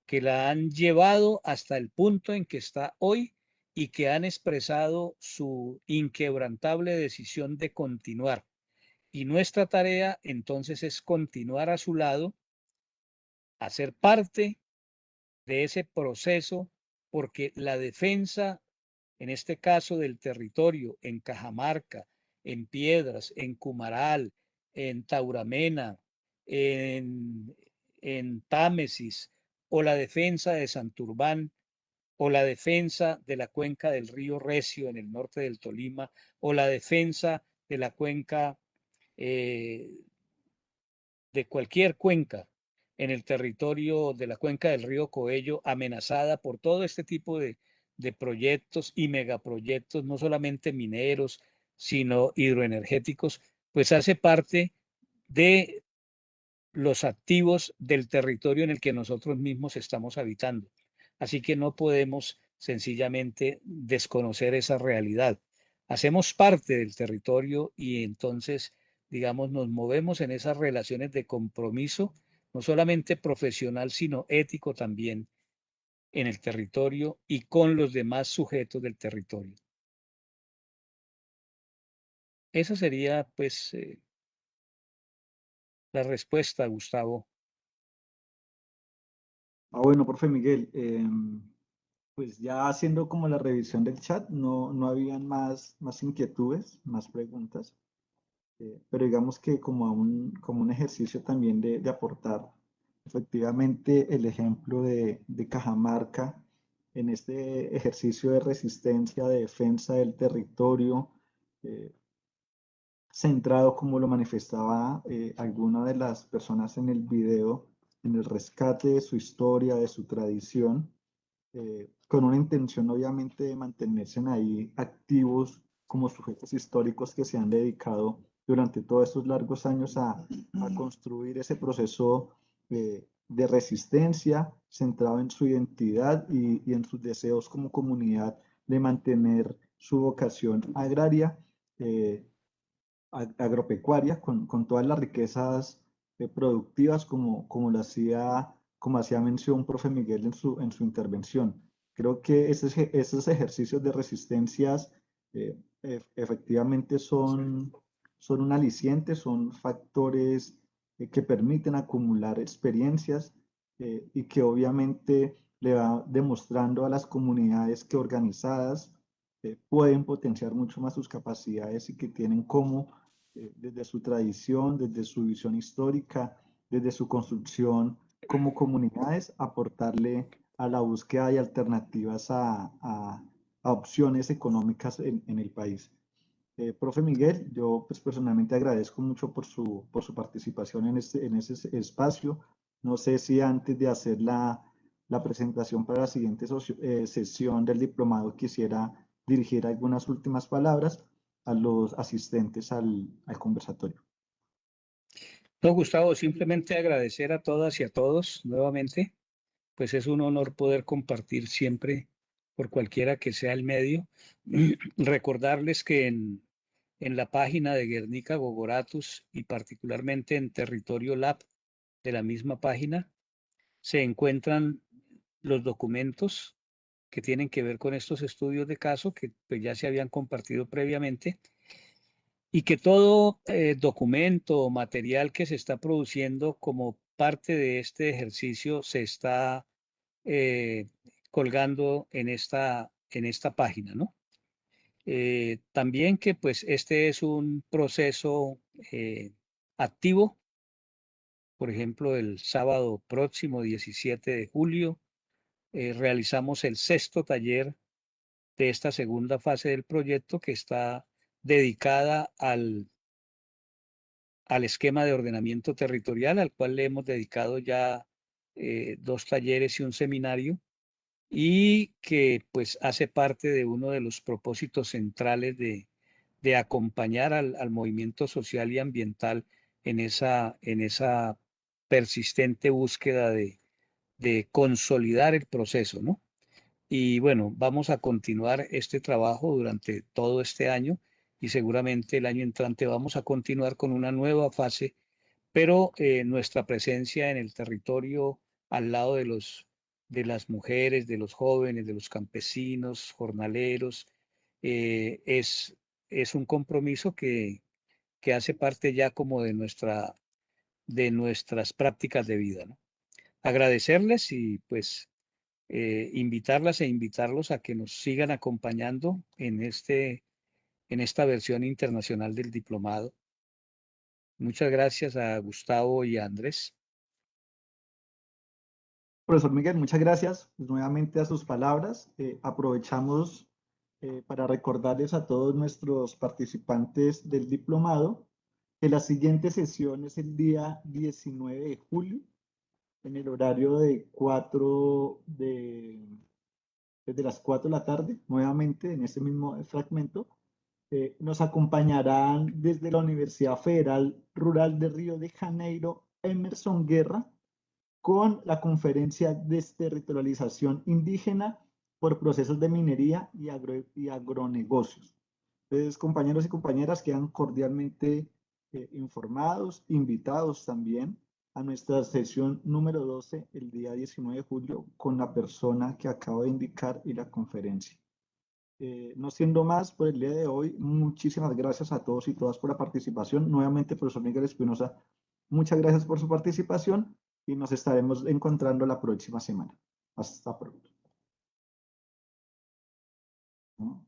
Que la han llevado hasta el punto en que está hoy y que han expresado su inquebrantable decisión de continuar. Y nuestra tarea entonces es continuar a su lado, hacer parte de ese proceso, porque la defensa, en este caso del territorio, en Cajamarca, en Piedras, en Cumaral, en Tauramena, en, en Támesis, o la defensa de Santurbán, o la defensa de la cuenca del río Recio en el norte del Tolima, o la defensa de la cuenca eh, de cualquier cuenca en el territorio de la cuenca del río Coello, amenazada por todo este tipo de proyectos y megaproyectos, no solamente mineros, sino hidroenergéticos, pues hace parte de los activos del territorio en el que nosotros mismos estamos habitando. Así que no podemos sencillamente desconocer esa realidad. Hacemos parte del territorio y entonces, digamos, nos movemos en esas relaciones de compromiso, no solamente profesional, sino ético también en el territorio y con los demás sujetos del territorio. Esa sería, pues, la respuesta, Gustavo. Bueno, profe Miguel, pues ya haciendo como la revisión del chat, no habían más inquietudes, más preguntas, pero digamos que como un ejercicio también de aportar efectivamente el ejemplo de Cajamarca en este ejercicio de resistencia, de defensa del territorio, eh, centrado como lo manifestaba alguna de las personas en el video, en el rescate de su historia, de su tradición, con una intención obviamente de mantenerse ahí activos como sujetos históricos que se han dedicado durante todos estos largos años a construir ese proceso de resistencia centrado en su identidad y en sus deseos como comunidad de mantener su vocación agraria, agropecuaria, con todas las riquezas productivas como lo hacía como hacía mención profe Miguel en su intervención. Creo que esos ejercicios de resistencias efectivamente son un aliciente, son factores que permiten acumular experiencias y que obviamente le va demostrando a las comunidades que organizadas pueden potenciar mucho más sus capacidades y que tienen como, desde su tradición, desde su visión histórica, desde su construcción como comunidades, aportarle a la búsqueda de alternativas a opciones económicas en el país. Profe Miguel, yo pues personalmente agradezco mucho por su participación en ese espacio. No sé si antes de hacer la presentación para la siguiente sesión del diplomado quisiera dirigir algunas últimas palabras a los asistentes al conversatorio. No, Gustavo, simplemente agradecer a todas y a todos nuevamente, pues es un honor poder compartir siempre por cualquiera que sea el medio. Recordarles que en la página de Guernica Gogoratus y particularmente en Territorio Lab de la misma página se encuentran los documentos que tienen que ver con estos estudios de caso que pues, ya se habían compartido previamente y que todo documento o material que se está produciendo como parte de este ejercicio se está colgando en esta página, ¿no? También que pues este es un proceso activo. Por ejemplo, el sábado próximo, 17 de julio, realizamos el 6º taller de esta segunda fase del proyecto que está dedicada al esquema de ordenamiento territorial, al cual le hemos dedicado ya 2 talleres y un seminario, y que pues hace parte de uno de los propósitos centrales de acompañar al movimiento social y ambiental en esa persistente búsqueda de consolidar el proceso, ¿no? Y bueno, vamos a continuar este trabajo durante todo este año y seguramente el año entrante vamos a continuar con una nueva fase, pero nuestra presencia en el territorio al lado de las mujeres, de los jóvenes, de los campesinos, jornaleros, es un compromiso que hace parte ya como de nuestras prácticas de vida, ¿no? Agradecerles y pues invitarlas e invitarlos a que nos sigan acompañando en esta versión internacional del diplomado. Muchas gracias a Gustavo y a Andrés. Profesor Miguel, muchas gracias nuevamente a sus palabras. Aprovechamos para recordarles a todos nuestros participantes del diplomado que la siguiente sesión es el día 19 de julio en el horario de desde las 4 de la tarde, nuevamente en ese mismo fragmento. Nos acompañarán desde la Universidad Federal Rural de Río de Janeiro, Emerson Guerra, con la conferencia Desterritorialización indígena por procesos de minería y agronegocios. Entonces, compañeros y compañeras, quedan cordialmente informados, invitados también a nuestra sesión número 12, el día 19 de julio, con la persona que acabo de indicar y la conferencia. No siendo más por el día de hoy, muchísimas gracias a todos y todas por la participación. Nuevamente, profesor Miguel Espinosa, muchas gracias por su participación y nos estaremos encontrando la próxima semana. Hasta pronto. ¿No?